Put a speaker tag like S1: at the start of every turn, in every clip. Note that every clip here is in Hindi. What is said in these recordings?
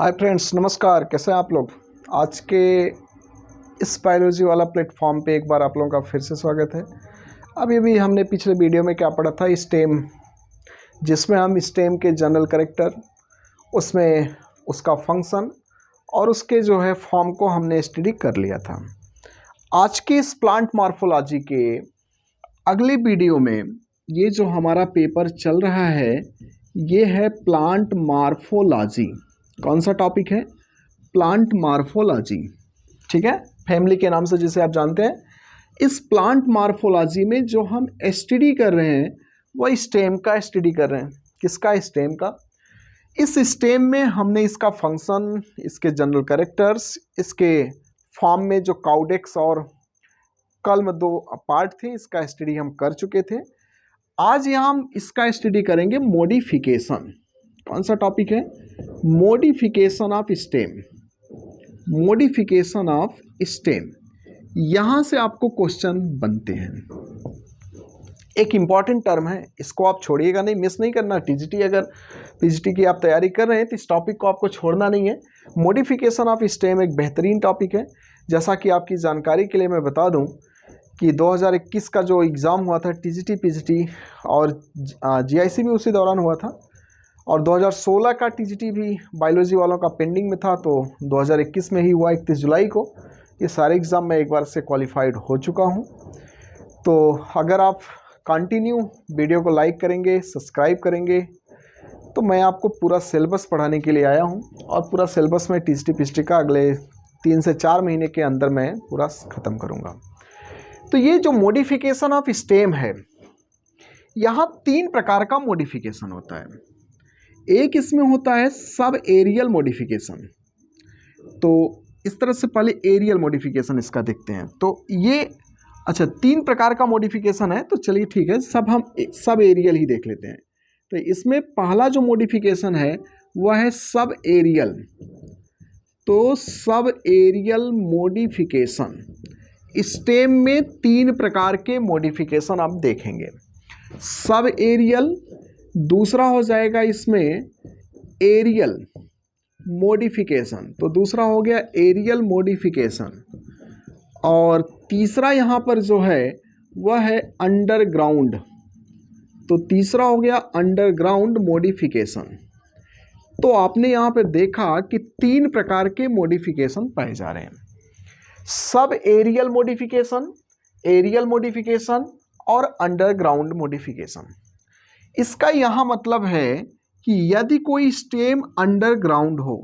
S1: हाय फ्रेंड्स, नमस्कार। कैसे हैं आप लोग। आज के इस बायोलॉजी वाला प्लेटफॉर्म पे एक बार आप लोगों का फिर से स्वागत है। अभी अभी हमने पिछले वीडियो में क्या पढ़ा था, स्टेम, जिसमें हम स्टेम के जनरल कैरेक्टर, उसमें उसका फंक्शन और उसके जो है फॉर्म को हमने स्टडी कर लिया था। आज के इस प्लांट मॉर्फोलॉजी के अगले वीडियो में ये जो हमारा पेपर चल रहा है ये है प्लांट मॉर्फोलॉजी। कौन सा टॉपिक है? Plant morphology. ठीक है, फैमिली के नाम से जिसे आप जानते हैं। इस प्लांट मॉर्फोलॉजी में जो हम स्टडी कर रहे हैं वह स्टेम का स्टडी कर रहे हैं। किसका? स्टेम का। इस स्टेम में हमने इसका फंक्शन, इसके जनरल कैरेक्टर्स, इसके फॉर्म में जो काउडेक्स और कल्म दो पार्ट थे, इसका स्टडी हम कर चुके थे। आज यहाँ हम इसका स्टडी करेंगे मॉडिफिकेशन। कौन सा टॉपिक है? Modification of stem. Modification of stem, यहाँ से आपको क्वेश्चन बनते हैं। एक इम्पॉर्टेंट टर्म है, इसको आप छोड़िएगा नहीं, मिस नहीं करना। टीजीटी अगर पीजीटी की आप तैयारी कर रहे हैं तो इस टॉपिक को आपको छोड़ना नहीं है। मॉडिफिकेशन ऑफ स्टेम एक बेहतरीन टॉपिक है। जैसा कि आपकी जानकारी के लिए मैं बता दूं कि 2021 का जो एग्ज़ाम हुआ था टीजीटी पीजीटी और जीआईसी भी उसी दौरान हुआ था, और 2016 का टीजीटी भी बायोलॉजी वालों का पेंडिंग में था, तो 2021 में ही हुआ 31 जुलाई को। ये सारे एग्ज़ाम में एक बार से क्वालिफाइड हो चुका हूँ। तो अगर आप कंटिन्यू वीडियो को लाइक करेंगे, सब्सक्राइब करेंगे, तो मैं आपको पूरा सिलेबस पढ़ाने के लिए आया हूँ, और पूरा सिलेबस में टीजीटी पीजीटी का अगले 3 से 4 महीने के अंदर मैं पूरा ख़त्म करूँगा। तो ये जो मॉडिफिकेशन ऑफ स्टेम है, यहाँ 3 प्रकार का मॉडिफिकेशन होता है। एक इसमें होता है सब एरियल मॉडिफिकेशन। तो इस तरह से पहले एरियल मॉडिफिकेशन इसका देखते हैं। तो ये 3 प्रकार का मॉडिफिकेशन है। तो चलिए ठीक है, हम सब एरियल ही देख लेते हैं। तो इसमें पहला जो मॉडिफिकेशन है वह है सब एरियल। तो सब एरियल मॉडिफिकेशन, स्टेम में 3 प्रकार के मॉडिफिकेशन आप देखेंगे। सब एरियल, दूसरा हो जाएगा इसमें एरियल मॉडिफिकेशन। तो दूसरा हो गया एरियल मॉडिफिकेशन, और तीसरा यहाँ पर जो है वह है अंडरग्राउंड। तो तीसरा हो गया अंडरग्राउंड मॉडिफिकेशन। तो आपने यहाँ पर देखा कि 3 प्रकार के मॉडिफिकेशन पाए जा रहे हैं। सब एरियल मॉडिफिकेशन, एरियल मॉडिफिकेशन और अंडरग्राउंड मॉडिफिकेशन। इसका यहाँ मतलब है कि यदि कोई स्टेम अंडरग्राउंड हो,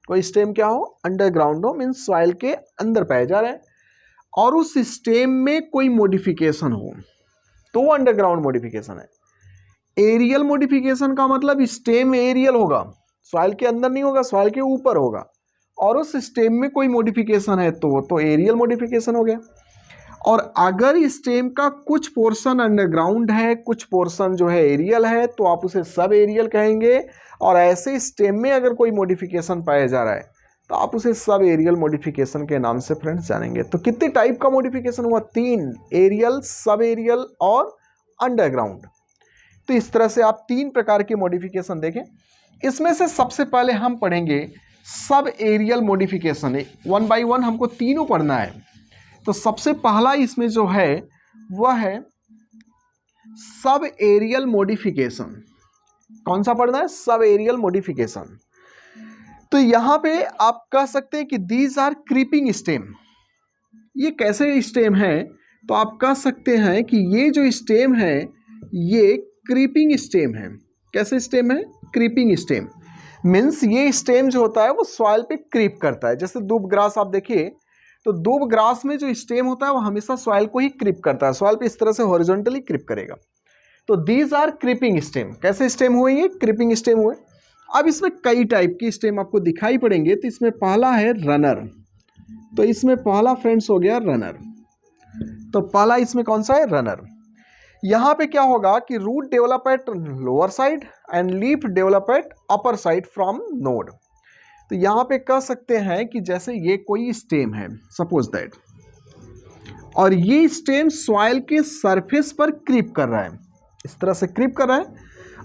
S1: कोई स्टेम क्या हो? अंडरग्राउंड हो, मीन्स सॉइल के अंदर पाया जा रहा है, और उस स्टेम में कोई मॉडिफिकेशन हो, तो वो अंडरग्राउंड मॉडिफिकेशन है। एरियल मॉडिफिकेशन का मतलब स्टेम एरियल होगा, सॉइल के अंदर नहीं होगा, सॉइल के ऊपर होगा, और उस स्टेम में कोई मॉडिफिकेशन है तो एरियल मॉडिफिकेशन हो गया। और अगर स्टेम का कुछ पोर्शन अंडरग्राउंड है, कुछ पोर्शन जो है एरियल है, तो आप उसे सब एरियल कहेंगे। और ऐसे स्टेम में अगर कोई मॉडिफिकेशन पाया जा रहा है तो आप उसे सब एरियल मॉडिफिकेशन के नाम से फ्रेंड्स जानेंगे। तो कितने टाइप का मॉडिफिकेशन हुआ? 3, एरियल, सब एरियल और अंडरग्राउंड। तो इस तरह से आप 3 प्रकार के मॉडिफिकेशन देखें। इसमें से सबसे पहले हम पढ़ेंगे सब एरियल मॉडिफिकेशन। 1 बाय 1 हमको तीनों पढ़ना है। तो सबसे पहला इसमें जो है वह है सब एरियल मॉडिफिकेशन। कौन सा पढ़ना है? सब एरियल मॉडिफिकेशन। तो यहां पे आप कह सकते हैं कि दीज आर क्रीपिंग स्टेम। ये कैसे स्टेम है? तो आप कह सकते हैं कि ये जो स्टेम है ये क्रीपिंग स्टेम है। कैसे स्टेम है? Creeping stem. मीन्स ये स्टेम जो होता है वो सॉइल पे क्रीप करता है। जैसे दूब ग्रास आप देखिए, तो दूब ग्रास में जो स्टेम होता है वो हमेशा सॉइल को ही क्रिप करता है, सॉइल पे इस तरह से हॉरिजॉन्टली क्रिप करेगा। तो दीज आर क्रिपिंग स्टेम। कैसे स्टेम हुए? ये क्रिपिंग स्टेम हुए। अब इसमें कई टाइप की स्टेम आपको दिखाई पड़ेंगे। तो इसमें पहला है रनर। तो इसमें पहला फ्रेंड्स हो गया रनर। तो पहला इसमें कौन सा है? रनर। यहाँ पे क्या होगा कि root develop at lower side and leaf develop at upper side from node. तो यहाँ पे कह सकते हैं कि जैसे ये कोई स्टेम है, सपोज दैट, और ये स्टेम सॉइल के सरफेस पर क्रीप कर रहा है, इस तरह से क्रीप कर रहा है,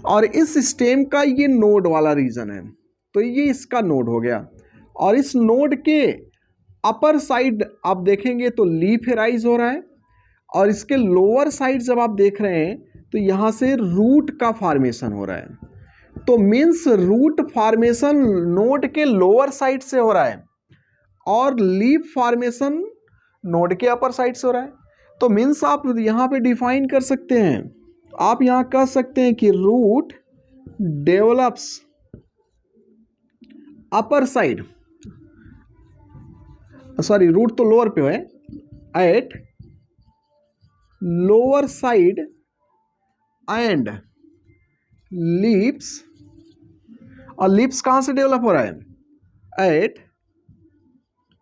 S1: और इस स्टेम का ये नोड वाला रीजन है। तो ये इसका नोड हो गया। और इस नोड के अपर साइड आप देखेंगे तो लीफ राइज हो रहा है, और इसके लोअर साइड जब आप देख रहे हैं तो यहाँ से रूट का फॉर्मेशन हो रहा है। तो मीन्स रूट फॉर्मेशन नोड के लोअर साइड से हो रहा है और लीफ फॉर्मेशन नोड के अपर साइड से हो रहा है। तो मीन्स आप यहाँ पे डिफाइन कर सकते हैं, आप यहाँ कह सकते हैं कि root develops upper side, sorry root तो लोअर पे है, at lower side and leaves, और लीप्स कहां से डेवलप हो रहा है, at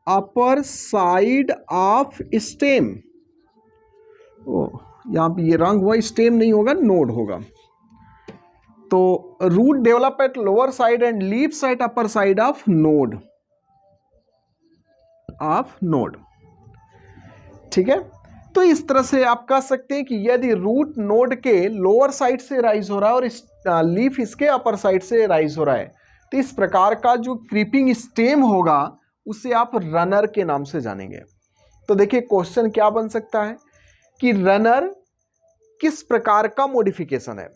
S1: upper side of stem. यहां पे ये रंग हुआ, स्टेम नहीं होगा, नोड होगा। तो root develop at lower side and leaves at upper side of node, ठीक है। तो इस तरह से आप कह सकते हैं कि यदि रूट नोड के लोअर साइड से राइज हो रहा है और लीफ इसके अपर साइड से राइज हो रहा है, तो इस प्रकार का जो क्रीपिंग स्टेम होगा उसे आप रनर के नाम से जानेंगे। तो देखिए क्वेश्चन क्या बन सकता है कि रनर किस प्रकार का मॉडिफिकेशन है।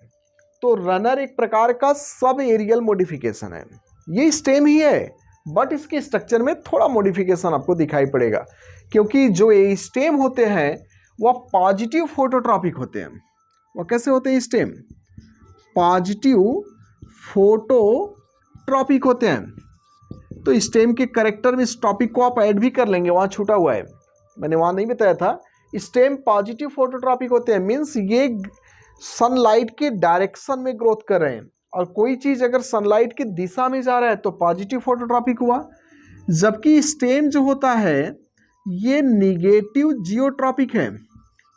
S1: तो रनर एक प्रकार का सब एरियल मॉडिफिकेशन है, ये स्टेम ही है बट इसके स्ट्रक्चर में थोड़ा मॉडिफिकेशन आपको दिखाई पड़ेगा, क्योंकि जो ये स्टेम होते हैं वह पॉजिटिव फोटोट्रॉपिक होते हैं। वह कैसे होते हैं, स्टेम पॉजिटिव फोटोट्रॉपिक होते हैं। तो स्टेम के कैरेक्टर में इस टॉपिक को आप ऐड भी कर लेंगे, वहाँ छूटा हुआ है, मैंने वहाँ नहीं बताया था। स्टेम पॉजिटिव फोटोट्रॉपिक होते हैं, मीन्स ये सनलाइट के डायरेक्शन में ग्रोथ कर रहे हैं, और कोई चीज़ अगर सनलाइट की दिशा में जा रहा है तो पॉजिटिव फोटोट्रॉपिक हुआ। जबकि स्टेम जो होता है ये निगेटिव जियोट्रॉपिक है,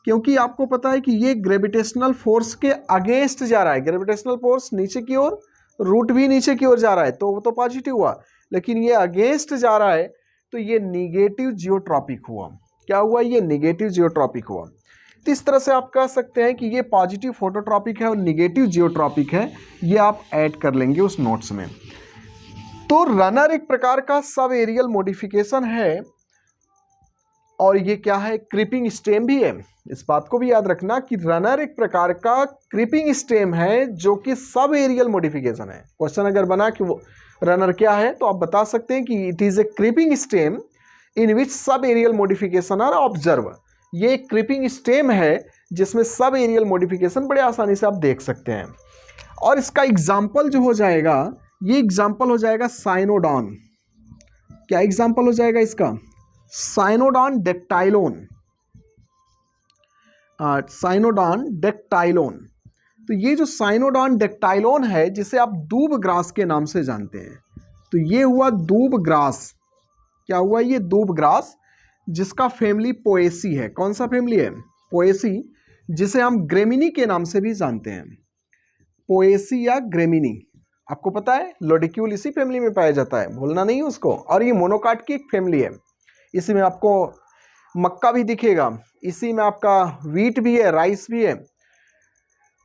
S1: क्योंकि आपको पता है कि ये ग्रेविटेशनल फोर्स के अगेंस्ट जा रहा है। ग्रेविटेशनल फोर्स नीचे की ओर, रूट भी नीचे की ओर जा रहा है, तो वो तो पॉजिटिव हुआ, लेकिन ये अगेंस्ट जा रहा है तो ये निगेटिव जियोट्रॉपिक हुआ। क्या हुआ, ये निगेटिव जियोट्रॉपिक हुआ। तो इस तरह से आप कह सकते हैं कि ये पॉजिटिव फोटोट्रॉपिक है और निगेटिव जियोट्रॉपिक है, ये आप ऐड कर लेंगे उस नोट्स में। तो रनर एक प्रकार का सब एरियल मॉडिफिकेशन है, और ये क्या है, क्रीपिंग स्टेम भी है। इस बात को भी याद रखना कि रनर एक प्रकार का क्रीपिंग स्टेम है जो कि सब एरियल मॉडिफिकेशन है। क्वेश्चन अगर बना कि वो रनर क्या है, तो आप बता सकते हैं कि it is a creeping stem in which सब एरियल मॉडिफिकेशन आर ऑब्जर्व। ये एक क्रीपिंग स्टेम है जिसमें सब एरियल मॉडिफिकेशन बड़े आसानी से आप देख सकते हैं। और इसका एग्जाम्पल जो हो जाएगा, ये एग्जाम्पल हो जाएगा साइनोडॉन। क्या एग्जाम्पल हो जाएगा इसका, साइनोडॉन डेक्टाइलोन, साइनोडॉन डेक्टाइलोन। तो ये जो साइनोडॉन डेक्टाइलोन है, जिसे आप दूब ग्रास के नाम से जानते हैं, तो ये हुआ दूब ग्रास। क्या हुआ, ये दूब ग्रास, जिसका फैमिली पोएसी है। कौन सा फैमिली है, पोएसी, जिसे हम ग्रेमिनी के नाम से भी जानते हैं। पोएसी या ग्रेमिनी, आपको पता है लोडिक्यूल इसी फैमिली में पाया जाता है, भूलना नहीं उसको। और ये मोनोकाट की एक फैमिली है, इसी में आपको मक्का भी दिखेगा, इसी में आपका वीट भी है, राइस भी है।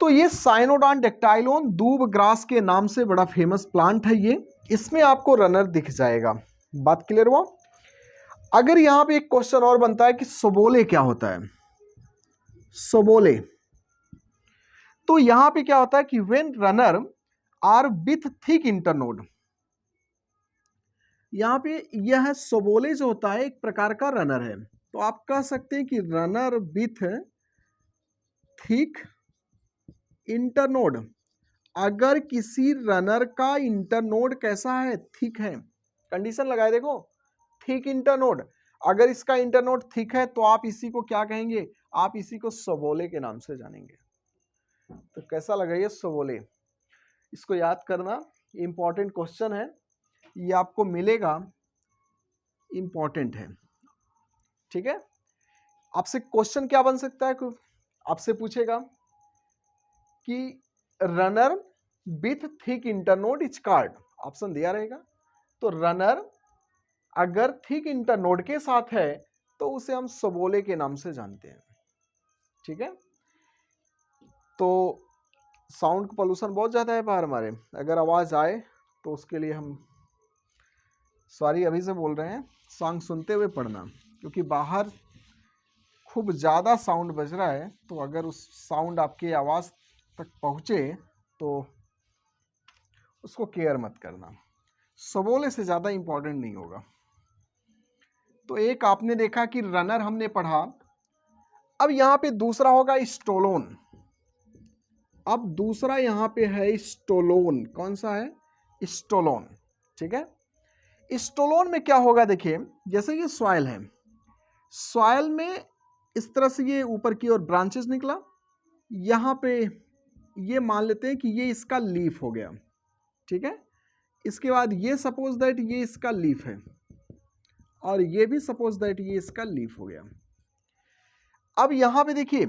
S1: तो ये साइनोडॉन डेक्टाइलोन दूब ग्रास के नाम से बड़ा फेमस प्लांट है ये, इसमें आपको रनर दिख जाएगा। बात क्लियर हुआ। अगर यहां पे एक क्वेश्चन और बनता है कि सोबोले क्या होता है, सोबोले, तो यहां पे क्या होता है कि when runner are with thick internode, यहां पे यह है सोबोले जो होता है एक प्रकार का रनर है। तो आप कह सकते हैं कि रनर विथ थिक इंटरनोड। अगर किसी रनर का इंटरनोड कैसा है, थिक है, कंडीशन लगाए देखो, थिक इंटरनोड। अगर इसका इंटरनोड थिक है तो आप इसी को क्या कहेंगे, आप इसी को सोबोले के नाम से जानेंगे। तो कैसा लगा ये सोबोले, इसको याद करना, इंपॉर्टेंट क्वेश्चन है, ये आपको मिलेगा, इंपॉर्टेंट है, ठीक है। आपसे क्वेश्चन क्या बन सकता है, आपसे पूछेगा कि runner with thick internode is called, option दिया रहेगा। तो रनर अगर थिक इंटरनोड के साथ है तो उसे हम सोबोले के नाम से जानते हैं, ठीक है। तो साउंड पोल्यूशन बहुत ज़्यादा है बाहर हमारे, अगर आवाज़ आए तो उसके लिए हम सॉरी अभी से बोल रहे हैं, सॉन्ग सुनते हुए पढ़ना, क्योंकि बाहर खूब ज़्यादा साउंड बज रहा है, तो अगर उस साउंड आपकी आवाज़ तक पहुँचे तो उसको केयर मत करना, सबोले से ज़्यादा इम्पोर्टेंट नहीं होगा। तो एक आपने देखा कि रनर हमने पढ़ा। अब यहाँ पे दूसरा होगा स्टोलोन। अब दूसरा यहाँ पे है स्टोलोन। कौन सा है? स्टोलोन। ठीक है, स्टोलोन में क्या होगा, देखिए जैसे ये सॉइल है, सॉइल में इस तरह से ये ऊपर की ओर ब्रांचेस निकला, यहाँ पे ये मान लेते हैं कि ये इसका लीफ हो गया। ठीक है, इसके बाद ये सपोज दैट ये इसका लीफ है, और ये भी सपोज दैट ये इसका लीफ हो गया। अब यहां पे देखिए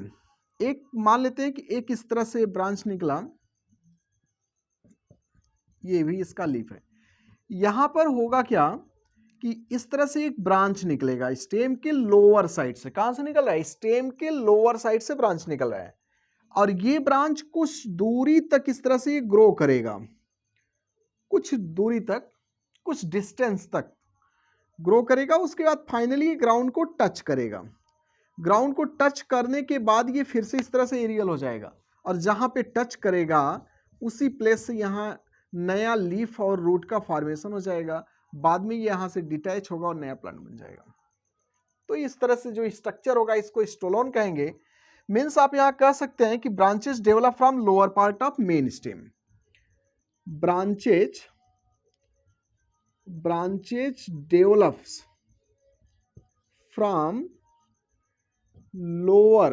S1: एक मान लेते हैं कि एक इस तरह से ब्रांच निकला, ये भी इसका लीफ है। यहां पर होगा क्या कि इस तरह से एक ब्रांच निकलेगा स्टेम के लोअर साइड से। कहां से निकल रहा है? स्टेम के लोअर साइड से ब्रांच निकल रहा है, और ये ब्रांच कुछ दूरी तक इस तरह से ग्रो करेगा, कुछ दूरी तक, कुछ डिस्टेंस तक ग्रो करेगा। उसके बाद फाइनली ग्राउंड को टच करेगा। ग्राउंड को टच करने के बाद ये फिर से इस तरह से एरियल हो जाएगा, और जहां पे टच करेगा उसी प्लेस से यहाँ नया लीफ और रूट का फॉर्मेशन हो जाएगा। बाद में ये यहाँ से डिटैच होगा और नया प्लांट बन जाएगा। तो इस तरह से जो स्ट्रक्चर होगा इसको स्टोलोन कहेंगे। मीन्स आप यहाँ कह सकते हैं कि branches develop from lower part of main stem. branches develops from lower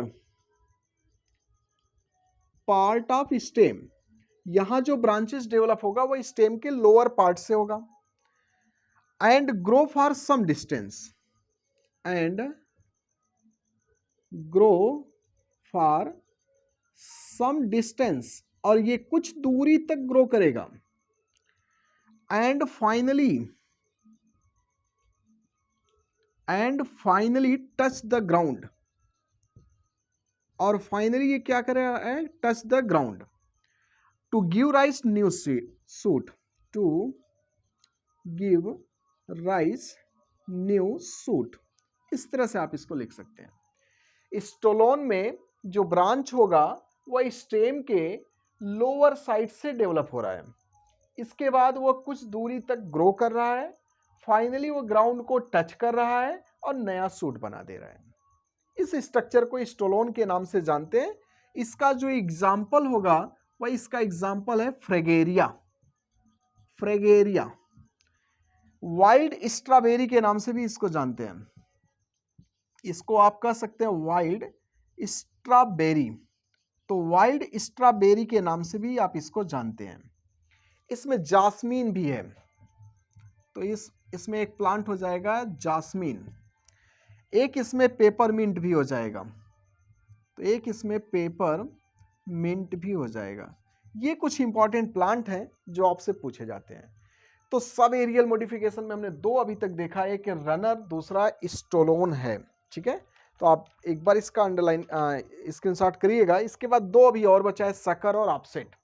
S1: part of stem। यहां जो ब्रांचेस डेवलप होगा वो स्टेम के लोअर पार्ट से होगा। And grow for some distance, and grow for some distance, और ये कुछ दूरी तक ग्रो करेगा। And finally touch the ground, और फाइनली ये क्या करेगा? Touch the ground to give rise new shoot, to give rise new shoot. इस तरह से आप इसको लिख सकते हैं। स्टोलोन में जो ब्रांच होगा वह स्टेम के लोअर साइड से डेवलप हो रहा है, इसके बाद वो कुछ दूरी तक ग्रो कर रहा है, फाइनली वो ग्राउंड को टच कर रहा है और नया सूट बना दे रहा है। इस स्ट्रक्चर को स्टोलोन के नाम से जानते हैं। इसका जो एग्जाम्पल होगा वह इसका एग्जाम्पल है फ्रेगेरिया। वाइल्ड स्ट्रॉबेरी के नाम से भी इसको जानते हैं। इसको आप कह सकते हैं वाइल्ड स्ट्रॉबेरी। तो वाइल्ड स्ट्रॉबेरी के नाम से भी आप इसको जानते हैं। इसमें जास्मीन भी है, तो इसमें एक प्लांट हो जाएगा जास्मीन। एक इसमें पेपरमिंट भी हो जाएगा, तो एक इसमें पेपरमिंट भी हो जाएगा। ये कुछ इंपॉर्टेंट प्लांट हैं जो आपसे पूछे जाते हैं। तो सब एरियल मॉडिफिकेशन में हमने दो अभी तक देखा है, कि रनर, दूसरा स्टोलोन है। ठीक है, तो आप एक बार इसका अंडरलाइन स्क्रीनशॉट करिएगा। इसके बाद दो अभी और बचा है, सकर और ऑफसेट।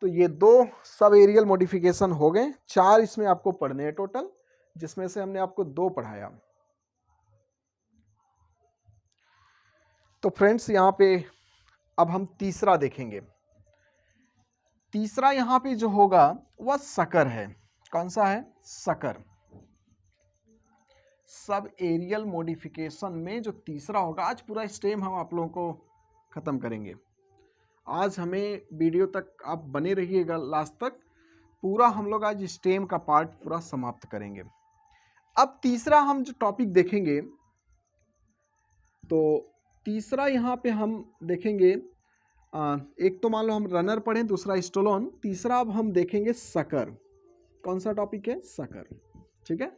S1: तो ये दो सब एरियल मॉडिफिकेशन हो गए। 4 इसमें आपको पढ़ने हैं टोटल, जिसमें से हमने आपको 2 पढ़ाया। तो फ्रेंड्स यहाँ पे अब हम तीसरा देखेंगे। तीसरा यहाँ पे जो होगा वह सकर है। कौन सा है? सकर। सब एरियल मॉडिफिकेशन में जो तीसरा होगा, आज पूरा स्टेम हम आप लोगों को खत्म करेंगे। आज हमें वीडियो तक आप बने रहिएगा लास्ट तक, पूरा हम लोग आज स्टेम का पार्ट पूरा समाप्त करेंगे। अब तीसरा हम जो टॉपिक देखेंगे, तो तीसरा यहाँ पे हम देखेंगे, एक तो मान लो हम रनर पढ़ें, दूसरा स्टोलोन, तीसरा अब हम देखेंगे सकर। कौन सा टॉपिक है? सकर। ठीक है,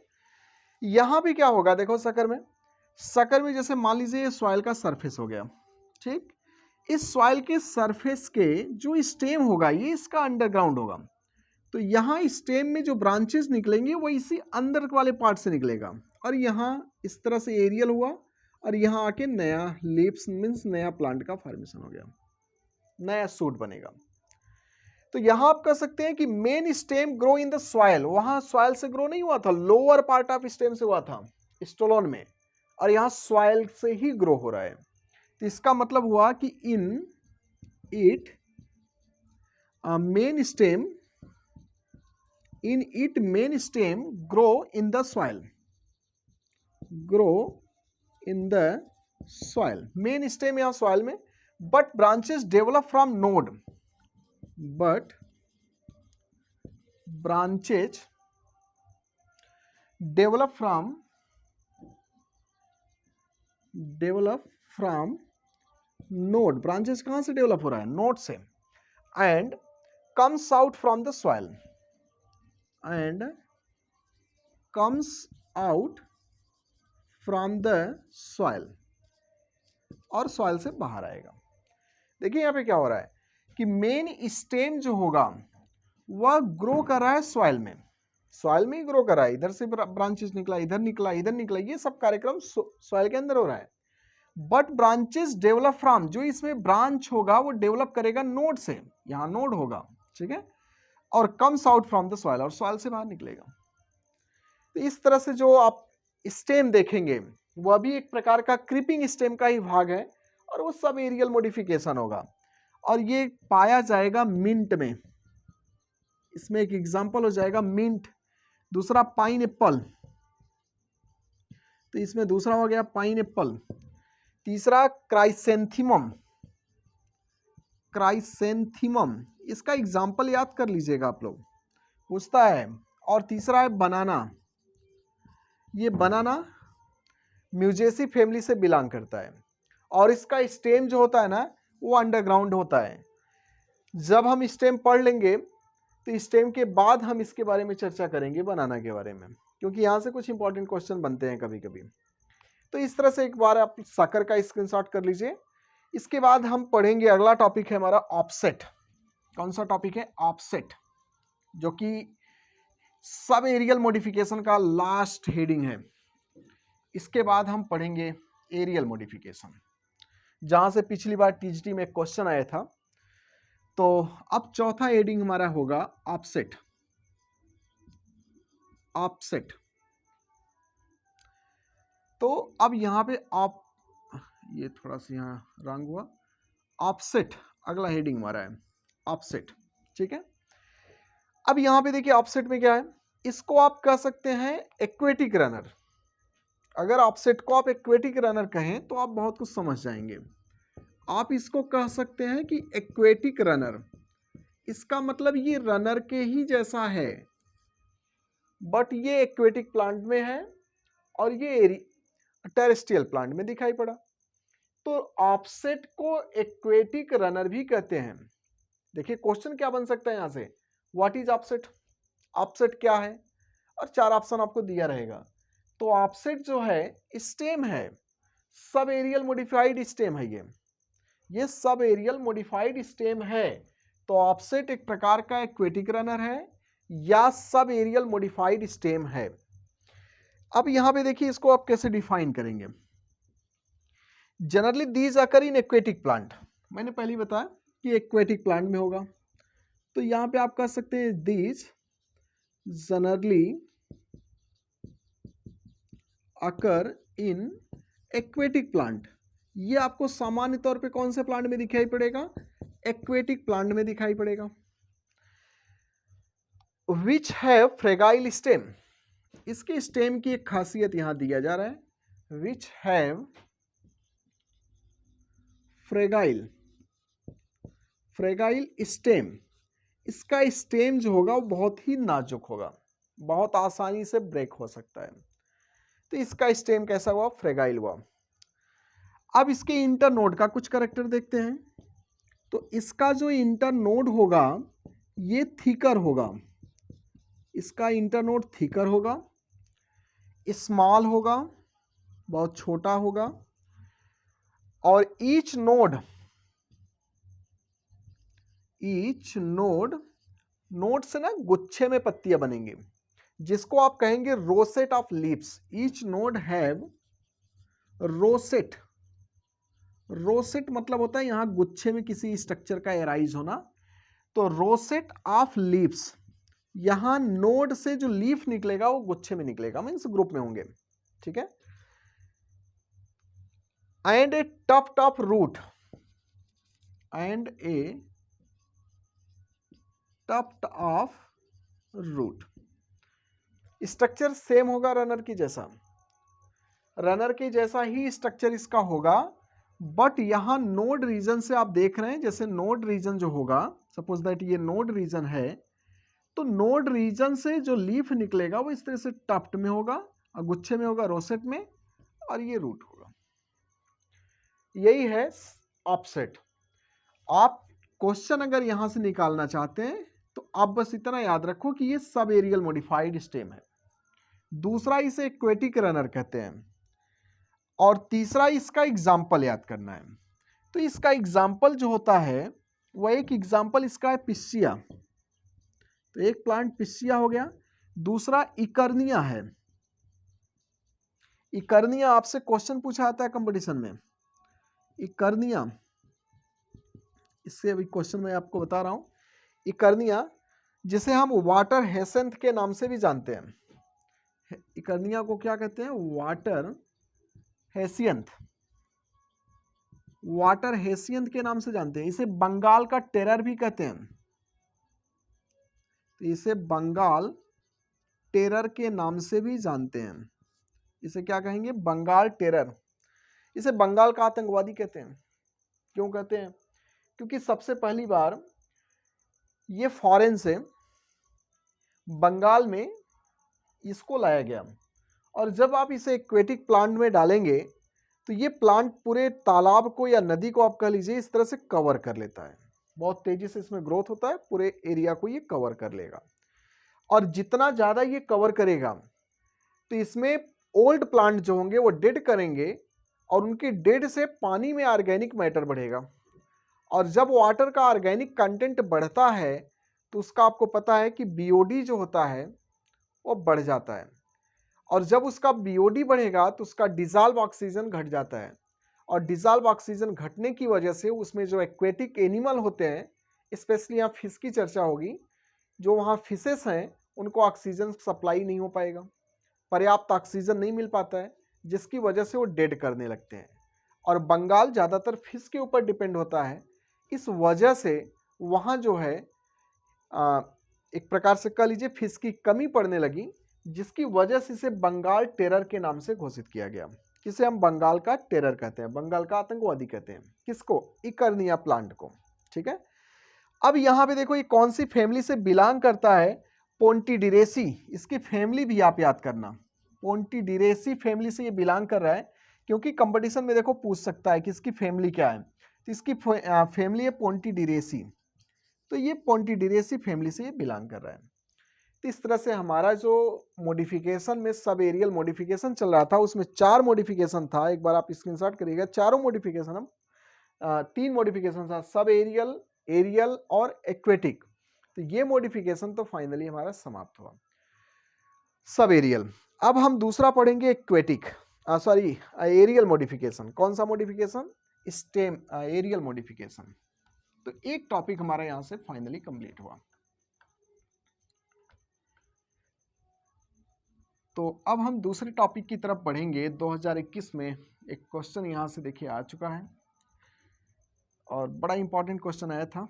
S1: यहाँ पे क्या होगा देखो, सकर में जैसे मान लीजिए ये सॉइल का सरफेस हो गया। ठीक, इस सॉइल के सरफेस के जो स्टेम होगा ये इसका अंडरग्राउंड होगा। तो यहाँ स्टेम में जो ब्रांचेस निकलेंगे वो इसी अंदर वाले पार्ट से निकलेगा, और यहाँ इस तरह से एरियल हुआ, और यहाँ आके नया लीव्स मीन्स नया प्लांट का फॉर्मेशन हो गया, नया सूट बनेगा। तो यहां आप कह सकते हैं कि main stem grow in the soil, वहां सॉइल से ग्रो नहीं हुआ था, लोअर पार्ट ऑफ स्टेम से हुआ था स्टोलोन में, और यहां सॉइल से ही ग्रो हो रहा है। तो इसका मतलब हुआ कि in it main stem grow in the soil, grow in the soil, main stem यहां सॉइल में, but branches develop from node, but branches develop from node, branches कहां से डेवलप हो रहा है, नोड से, and comes out from the soil, and comes out from the soil, और सॉइल से बाहर आएगा। देखिए यहां पे क्या हो रहा है कि मेन स्टेम जो होगा वह ग्रो कर रहा है सॉइल में ही ग्रो कर रहा है, इधर से ब्रांचेस निकला, इधर निकला, इधर निकला, ये सब कार्यक्रम सॉइल के अंदर हो रहा है। बट ब्रांचेस डेवलप फ्रॉम, जो इसमें ब्रांच होगा वो डेवलप करेगा नोड से, यहां नोड होगा, ठीक है, और comes out from the soil, और सॉइल से बाहर निकलेगा। तो इस तरह से जो आप स्टेम देखेंगे वह भी एक प्रकार का क्रीपिंग स्टेम का ही भाग है, और वो सब एरियल मॉडिफिकेशन होगा, और ये पाया जाएगा मिंट में। इसमें एक एग्जांपल हो जाएगा मिंट, दूसरा पाइन एप्पल, तो इसमें दूसरा हो गया पाइन एप्पल, तीसरा क्राइसेंथीमम, इसका एग्जांपल याद कर लीजिएगा आप लोग, पूछता है, और तीसरा है बनाना, ये बनाना म्यूजेसी फैमिली से बिलोंग करता है, और इसका स्टेम जो होता है ना वो अंडरग्राउंड होता है। जब हम स्टेम पढ़ लेंगे तो स्टेम के बाद हम इसके बारे में चर्चा करेंगे, बनाना के बारे में, क्योंकि यहाँ से कुछ इंपॉर्टेंट क्वेश्चन बनते हैं कभी कभी। तो इस तरह से एक बार आप साकर का स्क्रीनशॉट कर लीजिए। इसके बाद हम पढ़ेंगे, अगला टॉपिक है हमारा ऑफसेट। कौन सा टॉपिक है, ऑफसेट, जो कि सब एरियल मॉडिफिकेशन का लास्ट हेडिंग है। इसके बाद हम पढ़ेंगे एरियल मॉडिफिकेशन, जहां से पिछली बार टीजीटी में क्वेश्चन आया था। तो अब चौथा हेडिंग हमारा होगा ऑफसेट। तो अब यहां पे आप, ये थोड़ा सा यहां रंग हुआ, ऑफसेट अगला हेडिंग हमारा है, ऑफसेट, ठीक है। अब यहां पे देखिए ऑफसेट में क्या है, इसको आप कह सकते हैं एक्वेटिक रनर। अगर ऑफसेट को आप एक्वेटिक रनर कहें तो आप बहुत कुछ समझ जाएंगे। आप इसको कह सकते हैं कि एक्वेटिक रनर, इसका मतलब ये रनर के ही जैसा है, बट ये एक्वेटिक प्लांट में है और ये टेरेस्ट्रियल प्लांट में दिखाई पड़ा। तो ऑफसेट को एक्वेटिक रनर भी कहते हैं। देखिए क्वेश्चन क्या बन सकता है यहां से, व्हाट इज ऑफसेट, ऑफसेट क्या है, और 4 ऑप्शन आपको दिया रहेगा। तो ऑफसेट जो है स्टेम है, सब एरियल मॉडिफाइड स्टेम है, ये सब एरियल मॉडिफाइड स्टेम है। तो ऑफसेट एक प्रकार का एक्वेटिक रनर है या सब एरियल मॉडिफाइड स्टेम है। अब यहां पे देखिए इसको आप कैसे डिफाइन करेंगे। Generally these occur in aquatic plant, मैंने पहले बताया कि एक्वेटिक प्लांट में होगा। तो यहां पे आप कह सकते हैं these generally occur in aquatic plant. ये आपको सामान्य तौर पे कौन से प्लांट में दिखाई पड़ेगा, एक्वेटिक प्लांट में दिखाई पड़ेगा। विच हैव फ्रेगाइल स्टेम, इसके स्टेम की एक खासियत यहां दिया जा रहा है, विच हैव फ्रेगाइल स्टेम। इसका स्टेम जो होगा वो बहुत ही नाजुक होगा, बहुत आसानी से ब्रेक हो सकता है। तो इसका स्टेम कैसा हुआ, फ्रेगाइल हुआ। अब इसके इंटरनोड का कुछ कैरेक्टर देखते हैं। तो इसका जो इंटरनोड होगा ये थिकर होगा, इसका इंटरनोड थिकर होगा, स्मॉल होगा, बहुत छोटा होगा, और ईच नोड से ना गुच्छे में पत्तियां बनेंगी, जिसको आप कहेंगे rosette of leaves. Each node have rosette, rosette मतलब होता है यहां गुच्छे में किसी स्ट्रक्चर का एराइज होना। तो रोसेट ऑफ लीव्स, यहां नोड से जो लीफ निकलेगा वो गुच्छे में निकलेगा, मीन्स ग्रुप में होंगे, ठीक है। And a tuft of root, and a tuft of root, structure same होगा रनर की जैसा, रनर के जैसा ही स्ट्रक्चर इसका होगा, बट यहां नोड रीजन से आप देख रहे हैं, जैसे नोड रीजन जो होगा, सपोज दैट ये नोड रीजन है, तो नोड रीजन से जो लीफ निकलेगा वो इस तरह से टफ्ट में होगा और गुच्छे में होगा रोसेट में, और ये रूट होगा। यही है ऑफसेट। आप क्वेश्चन अगर यहां से निकालना चाहते हैं तो आप बस इतना याद रखो कि ये सब एरियल मॉडिफाइड स्टेम है। दूसरा इसे एक्वेटिक रनर कहते हैं, और तीसरा इसका एग्जाम्पल याद करना है। तो इसका एग्जाम्पल जो होता है वह एक एग्जाम्पल इसका है पिस्सिया, तो एक प्लांट पिस्सिया हो गया। दूसरा इकर्निया है, इकर्निया आपसे क्वेश्चन पूछा जाता है कंपटीशन में, इकर्निया, इससे अभी क्वेश्चन मैं आपको बता रहा हूं। इकर्निया जिसे हम वाटर हेसेंथ के नाम से भी जानते हैं, इकर्निया को क्या कहते हैं, वाटर हेसियंथ, वाटर हेसियंथ के नाम से जानते हैं। इसे बंगाल का टेरर भी कहते हैं, तो इसे बंगाल टेरर के नाम से भी जानते हैं। इसे क्या कहेंगे, बंगाल टेरर। इसे बंगाल का आतंकवादी कहते हैं। क्यों कहते हैं, क्योंकि सबसे पहली बार ये फॉरेन से बंगाल में इसको लाया गया, और जब आप इसे एक्वेटिक प्लांट में डालेंगे तो ये प्लांट पूरे तालाब को या नदी को आप कह लीजिए इस तरह से कवर कर लेता है, बहुत तेजी से इसमें ग्रोथ होता है, पूरे एरिया को ये कवर कर लेगा। और जितना ज़्यादा ये कवर करेगा तो इसमें ओल्ड प्लांट जो होंगे वो डेड करेंगे, और उनके डेड से पानी में ऑर्गेनिक मैटर बढ़ेगा, और जब वाटर का ऑर्गेनिक कंटेंट बढ़ता है तो उसका आपको पता है कि बीओडी जो होता है वो बढ़ जाता है, और जब उसका बीओडी बढ़ेगा तो उसका डिजॉल्व ऑक्सीजन घट जाता है, और डिजॉल्व ऑक्सीजन घटने की वजह से उसमें जो एक्वेटिक एनिमल होते हैं, स्पेशली यहाँ फिश की चर्चा होगी, जो वहाँ फिशेस हैं उनको ऑक्सीजन सप्लाई नहीं हो पाएगा, पर्याप्त ऑक्सीजन नहीं मिल पाता है, जिसकी वजह से वो डेड करने लगते हैं। और बंगाल ज़्यादातर फिश के ऊपर डिपेंड होता है, इस वजह से वहाँ जो है एक प्रकार से कह लीजिए फिश की कमी पड़ने लगी, जिसकी वजह से इसे बंगाल टेरर के नाम से घोषित किया गया। किसे हम बंगाल का टेरर कहते हैं, बंगाल का आतंकवादी कहते हैं। किसको, इकर्निया प्लांट को, ठीक है। अब यहाँ पे देखो ये कौन सी फैमिली से बिलोंग करता है, पोंटिडिरेसी, इसकी फैमिली भी आप याद करना, पोंटिडिरेसी फैमिली से ये बिलोंग कर रहा है, क्योंकि कंपटीशन में देखो पूछ सकता है कि इसकी फैमिली क्या है, तो इसकी फैमिली है पोंटिडिरेसी, तो ये पोंटिडिरेसी फैमिली से ये बिलोंग कर रहा है। तो इस तरह से हमारा जो मॉडिफिकेशन में सब एरियल मॉडिफिकेशन चल रहा था, उसमें 4 मॉडिफिकेशन था, एक बार आप स्क्रीनशॉट करिएगा, चारों मॉडिफिकेशन हम 3 मॉडिफिकेशन था, सब एरियल, एरियल और एक्वेटिक। तो ये मॉडिफिकेशन तो फाइनली हमारा समाप्त हुआ, सब एरियल। अब हम दूसरा पढ़ेंगे एक्वेटिक, सॉरी एरियल मॉडिफिकेशन। कौन सा मॉडिफिकेशन, स्टेम एरियल मॉडिफिकेशन। तो एक टॉपिक हमारा यहां से फाइनली कंप्लीट हुआ। तो अब हम दूसरे टॉपिक की तरफ बढ़ेंगे। 2021 में एक क्वेश्चन यहाँ से देखिए आ चुका है, और बड़ा इंपॉर्टेंट क्वेश्चन आया था,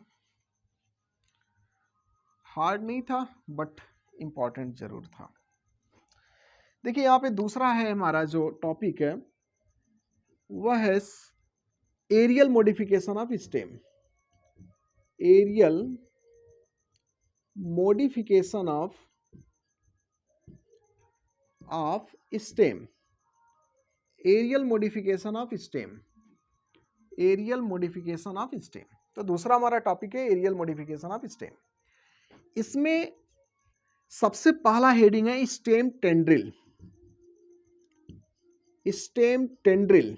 S1: हार्ड नहीं था बट इंपॉर्टेंट जरूर था। देखिए यहाँ पे दूसरा है हमारा जो टॉपिक है वह है aerial modification of stem, aerial modification of stem, aerial modification of stem, aerial modification of stem. तो दूसरा हमारा टॉपिक है एरियल मॉडिफिकेशन ऑफ स्टेम। इसमें सबसे पहला हेडिंग है स्टेम टेंड्रिल, स्टेम टेंड्रिल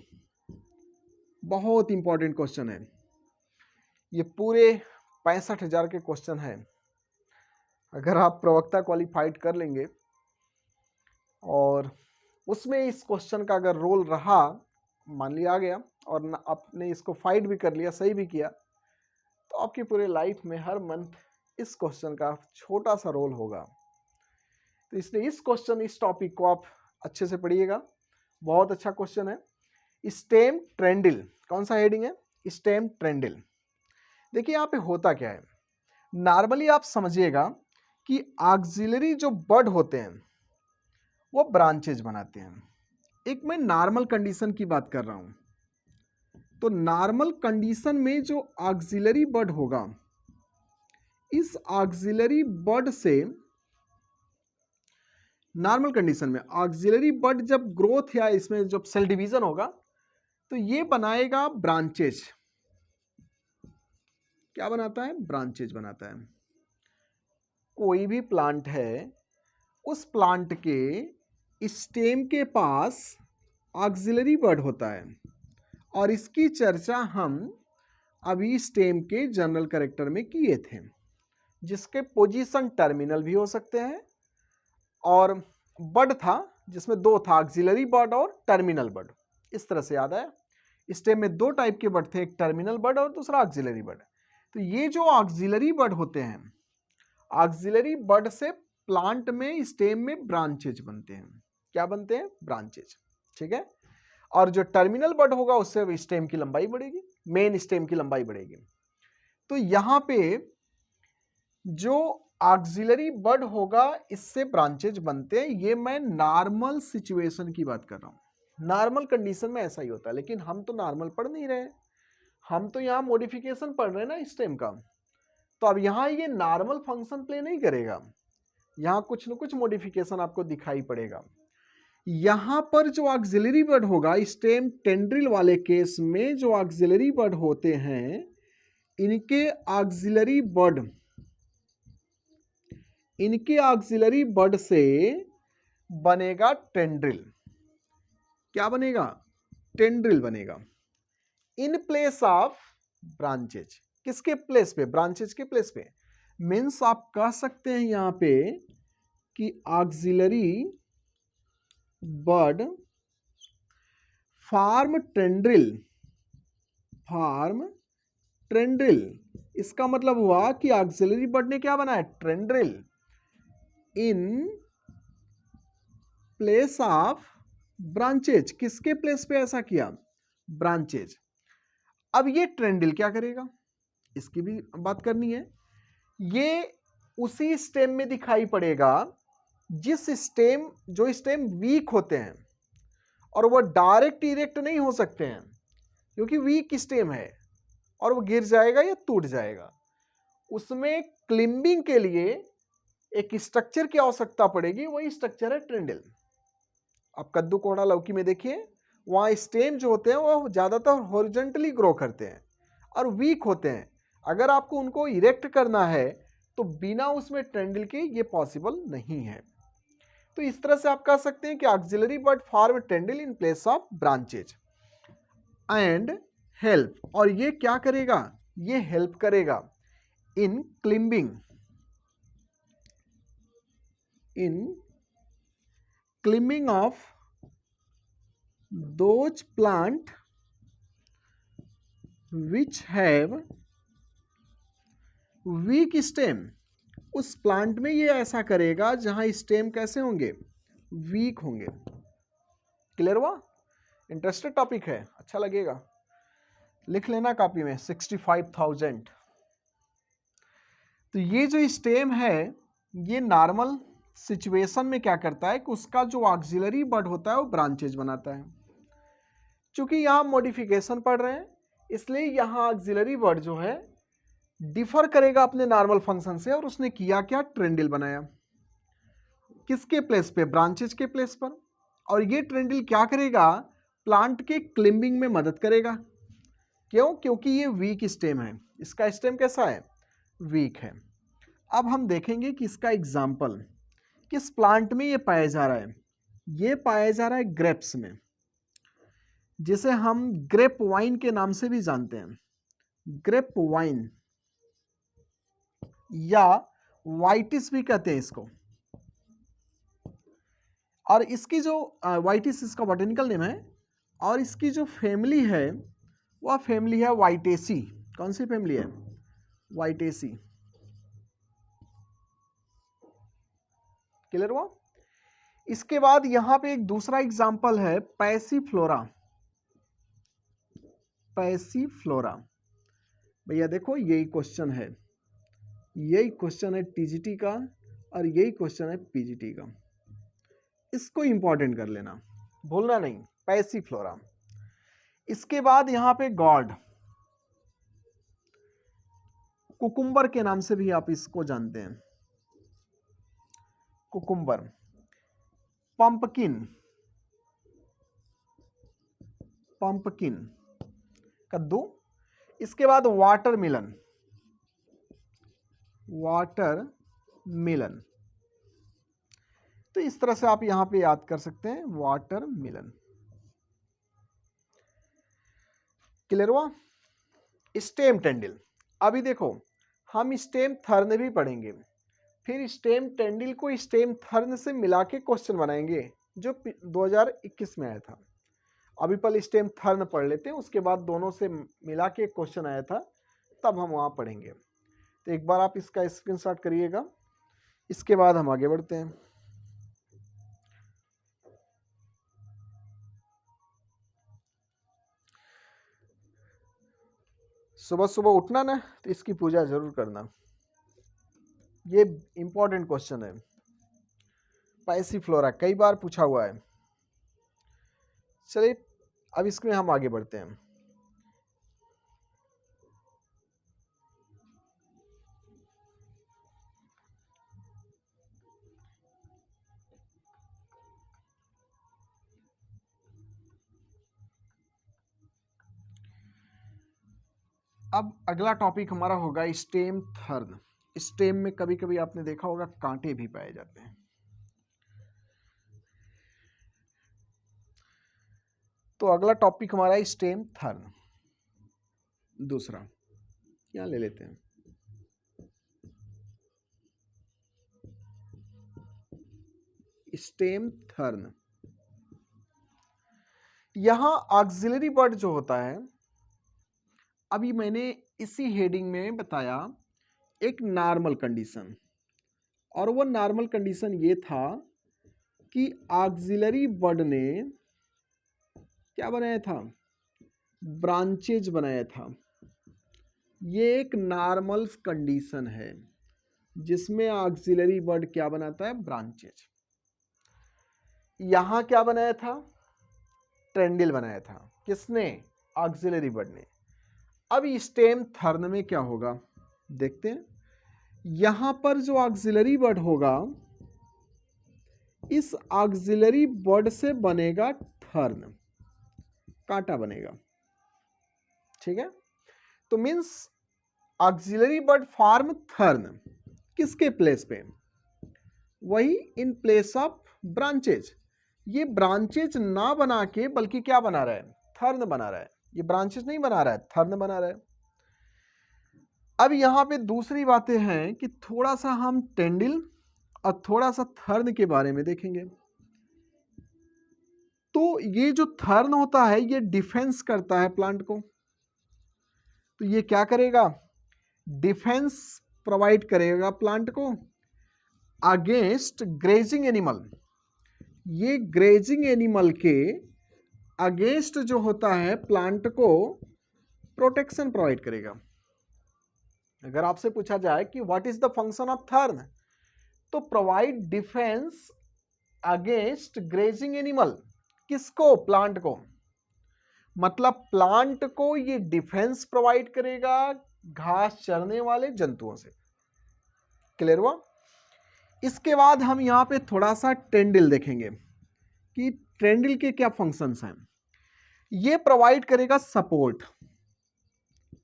S1: बहुत इंपॉर्टेंट क्वेश्चन है। ये पूरे 65,000 के क्वेश्चन है। अगर आप प्रवक्ता क्वालिफाइड कर लेंगे और उसमें इस क्वेश्चन का अगर रोल रहा, मान लिया आ गया और आपने इसको फाइट भी कर लिया, सही भी किया, तो आपकी पूरे लाइफ में हर मंथ इस क्वेश्चन का छोटा सा रोल होगा। तो इसलिए इस टॉपिक को आप अच्छे से पढ़िएगा, बहुत अच्छा क्वेश्चन है। स्टेम ट्रेंडिल, कौन सा हेडिंग है? स्टेम ट्रेंडिल। देखिए यहाँ पे होता क्या है, नॉर्मली आप समझिएगा कि ऑक्सिलरी जो बर्ड होते हैं वो ब्रांचेज बनाते हैं। एक मैं नॉर्मल कंडीशन की बात कर रहा हूं, तो नॉर्मल कंडीशन में जो ऑक्सिलरी बर्ड होगा, इस ऑक्सिलरी बर्ड से नॉर्मल कंडीशन में ऑक्सिलरी बर्ड जब ग्रोथ या इसमें जब सेल डिवीजन होगा तो ये बनाएगा ब्रांचेज। क्या बनाता है? ब्रांचेज बनाता है। कोई भी प्लांट है, उस प्लांट के स्टेम के पास ऑक्सिलरी बर्ड होता है, और इसकी चर्चा हम अभी स्टेम के जनरल कैरेक्टर में किए थे, जिसके पोजीशन टर्मिनल भी हो सकते हैं, और बर्ड था जिसमें दो था, ऑक्सिलरी बर्ड और टर्मिनल बर्ड। इस तरह से याद है, स्टेम में दो टाइप के बर्ड थे, एक टर्मिनल बर्ड और दूसरा ऑक्सिलरी बर्ड। तो ये जो ऑक्सिलरी बर्ड होते हैं, ऑक्सिलरी बर्ड से प्लांट में स्टेम में ब्रांचेज बनते हैं। क्या बनते हैं? ब्रांचेज। ठीक है। और जो टर्मिनल बर्ड होगा उससे स्टेम की लंबाई बढ़ेगी, मेन स्टेम की लंबाई बढ़ेगी। तो यहां पे जो ऑक्सिलरी बर्ड होगा इससे ब्रांचेज बनते हैं। ये मैं नॉर्मल सिचुएशन की बात कर रहा हूं, नॉर्मल कंडीशन में ऐसा ही होता है। लेकिन हम तो नॉर्मल पढ़ नहीं रहे, हम तो यहां मॉडिफिकेशन पढ़ रहे हैं ना स्टेम का। तो अब यहां ये नॉर्मल फंक्शन प्ले नहीं करेगा, यहां कुछ न कुछ मॉडिफिकेशन आपको दिखाई पड़ेगा। यहां पर जो ऑक्सिलरी बर्ड होगा, स्टेम टेंड्रिल वाले केस में जो ऑक्सिलरी बर्ड होते हैं, इनके ऑक्सिलरी बर्ड से बनेगा टेंड्रिल। क्या बनेगा? टेंड्रिल बनेगा इन प्लेस ऑफ ब्रांचेज। किसके प्लेस पे? ब्रांचेज के प्लेस पे। मीन्स आप कह सकते हैं यहां पे कि ऑक्सिलरी बर्ड फॉर्म टेंड्रिल। इसका मतलब हुआ कि ऑक्सिलरी बर्ड ने क्या बनाया? Tendril in place of branches. किसके प्लेस पे ऐसा किया? ब्रांचेज। अब ये टेंड्रिल क्या करेगा, इसकी भी बात करनी है। ये उसी स्टेम में दिखाई पड़ेगा जो स्टेम वीक होते हैं, और वो डायरेक्ट इरेक्ट नहीं हो सकते हैं क्योंकि वीक स्टेम है और वो गिर जाएगा या टूट जाएगा। उसमें क्लिम्बिंग के लिए एक स्ट्रक्चर की आवश्यकता पड़ेगी, वही स्ट्रक्चर है टेंड्रिल। आप कद्दू कोहड़ा लौकी में देखिए, वहाँ स्टेम जो होते हैं वो ज़्यादातर हॉरिजॉन्टली ग्रो करते हैं और वीक होते हैं। अगर आपको उनको इरेक्ट करना है तो बिना उसमें टेंड्रिल के ये पॉसिबल नहीं है। तो इस तरह से आप कह सकते हैं कि axillary bud form tendril in place of branches and help. और ये क्या करेगा? ये हेल्प करेगा in climbing of those plant which have weak stem. उस प्लांट में ये ऐसा करेगा जहां स्टेम कैसे होंगे? वीक होंगे। क्लियर हुआ? इंटरेस्टेड टॉपिक है, अच्छा लगेगा, लिख लेना कॉपी में 65,000। तो ये जो स्टेम है ये नॉर्मल सिचुएशन में क्या करता है कि उसका जो ऑक्सिलरी बर्ड होता है वो ब्रांचेज बनाता है। चूंकि यहां मॉडिफिकेशन पढ़ रहे हैं इसलिए यहां ऑक्सिलरी बर्ड जो है डिफर करेगा अपने नॉर्मल फंक्शन से, और उसने किया क्या? टेंड्रिल बनाया। किसके प्लेस पे? ब्रांचेज के प्लेस पर। और ये टेंड्रिल क्या करेगा? प्लांट के क्लिम्बिंग में मदद करेगा। क्यों? क्योंकि ये वीक स्टेम है। इसका स्टेम कैसा है? वीक है। अब हम देखेंगे कि इसका एग्जाम्पल किस प्लांट में ये पाया जा रहा है। ये पाया जा रहा है ग्रेप्स में, जिसे हम ग्रेप वाइन के नाम से भी जानते हैं। ग्रेप वाइन या वाइटिस भी कहते हैं इसको। और इसकी जो वाइटिस इसका बॉटनिकल नेम है, और इसकी जो फैमिली है वह फैमिली है वाइटेसी। कौन सी फैमिली है? वाइटेसी। क्लियर हुआ? इसके बाद यहां पे एक दूसरा एग्जांपल है पैसिफ्लोरा। पैसिफ्लोरा भैया देखो यही क्वेश्चन है, यही क्वेश्चन है टीजीटी का और यही क्वेश्चन है पीजीटी का। इसको इंपॉर्टेंट कर लेना, भूलना नहीं, पैसिफ्लोरा। इसके बाद यहां पे गॉड, कुकुम्बर के नाम से भी आप इसको जानते हैं, कुकुम्बर। पंपकिन, पंपकिन कद्दू। इसके बाद वाटरमेलन, वाटरमेलन। तो इस तरह से आप यहां पे याद कर सकते हैं वाटरमेलन। क्लियर हुआ? स्टेम टेंडिल। अभी देखो हम स्टेम थर्न भी पढ़ेंगे, फिर स्टेम टेंडिल को स्टेम थर्न से मिला के क्वेश्चन बनाएंगे जो 2021 में आया था। अभी पहले स्टेम थर्न पढ़ लेते हैं, उसके बाद दोनों से मिला के क्वेश्चन आया था, तब हम वहां पढ़ेंगे। तो एक बार आप इसका स्क्रीनशॉट करिएगा, इसके बाद हम आगे बढ़ते हैं। सुबह सुबह उठना ना, तो इसकी पूजा जरूर करना, ये इंपॉर्टेंट क्वेश्चन है। पैसिफ्लोरा कई बार पूछा हुआ है। चलिए अब इसमें हम आगे बढ़ते हैं। अब अगला टॉपिक हमारा होगा स्टेम थर्न। स्टेम में कभी कभी आपने देखा होगा कांटे भी पाए जाते हैं। तो अगला टॉपिक हमारा स्टेम थर्न। दूसरा यहां ले लेते हैं, स्टेम थर्न। यहां ऑक्सिलरी वर्ड जो होता है, अभी मैंने इसी हेडिंग में बताया एक नॉर्मल कंडीशन, और वो नॉर्मल कंडीशन ये था कि ऑक्सिलरी वर्ड ने क्या बनाया था, ब्रांचेज बनाया था। ये एक नॉर्मल कंडीशन है जिसमें ऑक्सिलरी वर्ड क्या बनाता है, ब्रांचेज। यहां क्या बनाया था, ट्रेंडिल बनाया था। किसने, ऑक्सिलरी वर्ड ने। अब स्टेम थर्न में क्या होगा देखते हैं। यहां पर जो ऑक्सिलरी वर्ड होगा, इस ऑक्सिलरी वर्ड से बनेगा थर्न, कांटा बनेगा। ठीक है, तो means auxiliary word form Thurn किसके प्लेस पे, वही इन प्लेस ऑफ ब्रांचेज। ये ब्रांचेज ना बना के बल्कि क्या बना रहा है, थर्न बना रहा है। ये ब्रांचेज नहीं बना रहा है, थर्न बना रहा है। अब यहां पे दूसरी बातें हैं कि थोड़ा सा हम टेंडिल और थोड़ा सा थर्न के बारे में देखेंगे। तो ये जो थर्न होता है ये डिफेंस करता है प्लांट को। तो ये क्या करेगा, डिफेंस प्रोवाइड करेगा प्लांट को अगेंस्ट ग्रेजिंग एनिमल। ये ग्रेजिंग एनिमल के अगेंस्ट जो होता है प्लांट को प्रोटेक्शन प्रोवाइड करेगा। अगर आपसे पूछा जाए कि what is the function of thorn, तो provide defence against grazing animal. किसको, प्लांट को। मतलब प्लांट को ये डिफेंस प्रोवाइड करेगा घास चरने वाले जंतुओं से। क्लियर हुआ? इसके बाद हम यहां पे थोड़ा सा टेंडिल देखेंगे कि टेंडिल के क्या फंक्शंस हैं। ये प्रोवाइड करेगा सपोर्ट।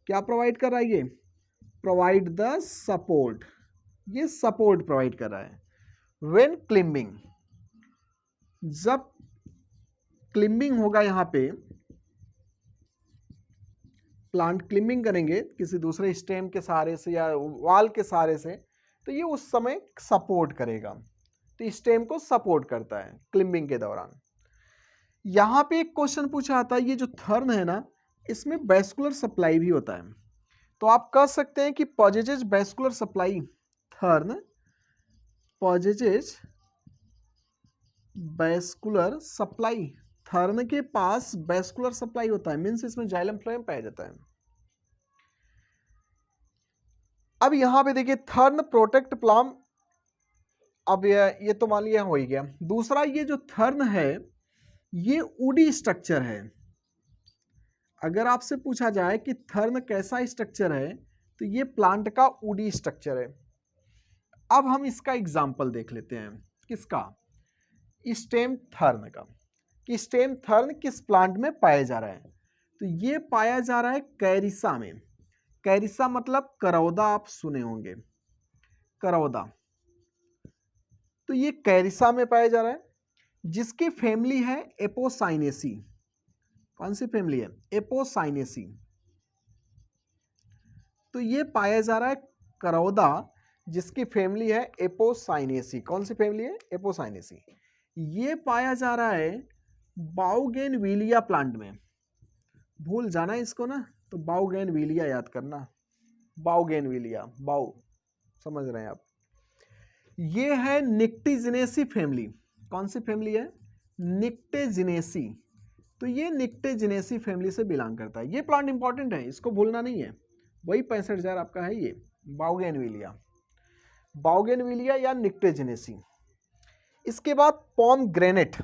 S1: क्या प्रोवाइड कर रहा है ये, प्रोवाइड द सपोर्ट। ये सपोर्ट प्रोवाइड कर रहा है व्हेन क्लिम्बिंग। जब क्लिम्बिंग होगा, यहां पे प्लांट क्लिम्बिंग करेंगे किसी दूसरे स्टेम के सहारे से या वाल के सहारे से, तो ये उस समय सपोर्ट करेगा। तो स्टेम को सपोर्ट करता है क्लिम्बिंग के दौरान। यहां पे एक क्वेश्चन पूछा आता है, ये जो थर्न है ना, इसमें वैस्कुलर सप्लाई भी होता है। तो आप कह सकते हैं कि possesses vascular supply thorn, possesses vascular supply, thorn के पास वैस्कुलर सप्लाई होता है, मीन्स इसमें जाइलम फ्लोएम पाया जाता है। अब यहां पे देखिए थर्न प्रोटेक्ट प्लाम, अब ये तो मान लिया हो ही गया। दूसरा ये जो थर्न है ये वुडी स्ट्रक्चर है। अगर आपसे पूछा जाए कि थर्न कैसा स्ट्रक्चर है तो ये प्लांट का वुडी स्ट्रक्चर है। अब हम इसका एग्जाम्पल देख लेते हैं, किसका, स्टेम थर्न का, कि स्टेम थर्न किस प्लांट में पाया जा रहा है। तो ये पाया जा रहा है कैरिसा में। कैरिसा मतलब करौदा, आप सुने होंगे करौदा। तो ये कैरिसा में पाया जा रहा है, जिसकी फैमिली है एपोसाइनेसी। कौन सी फैमिली है, एपोसाइनेसी। तो ये पाया जा रहा है करौदा, जिसकी फैमिली है एपोसाइनेसी। कौन सी फैमिली है, एपोसाइनेसी। ये पाया जा रहा है बाउगेनविलिया प्लांट में। भूल जाना इसको ना, तो बाउगेनविलिया याद करना, बाउगेनविलिया, बाउ समझ रहे हैं आप। ये है निक्टेजिनेसी फैमिली। कौन सी फैमिली है, निक्टेजिनेसी। तो ये निक्टेजिनेसी फैमिली से बिलोंग करता है। ये प्लांट इंपॉर्टेंट है, इसको भूलना नहीं है। वही 65,000 आपका है ये बाउगेनविलिया, बाउगेनविलिया या निक्टेजिनेसी। इसके बाद पॉमग्रेनेट,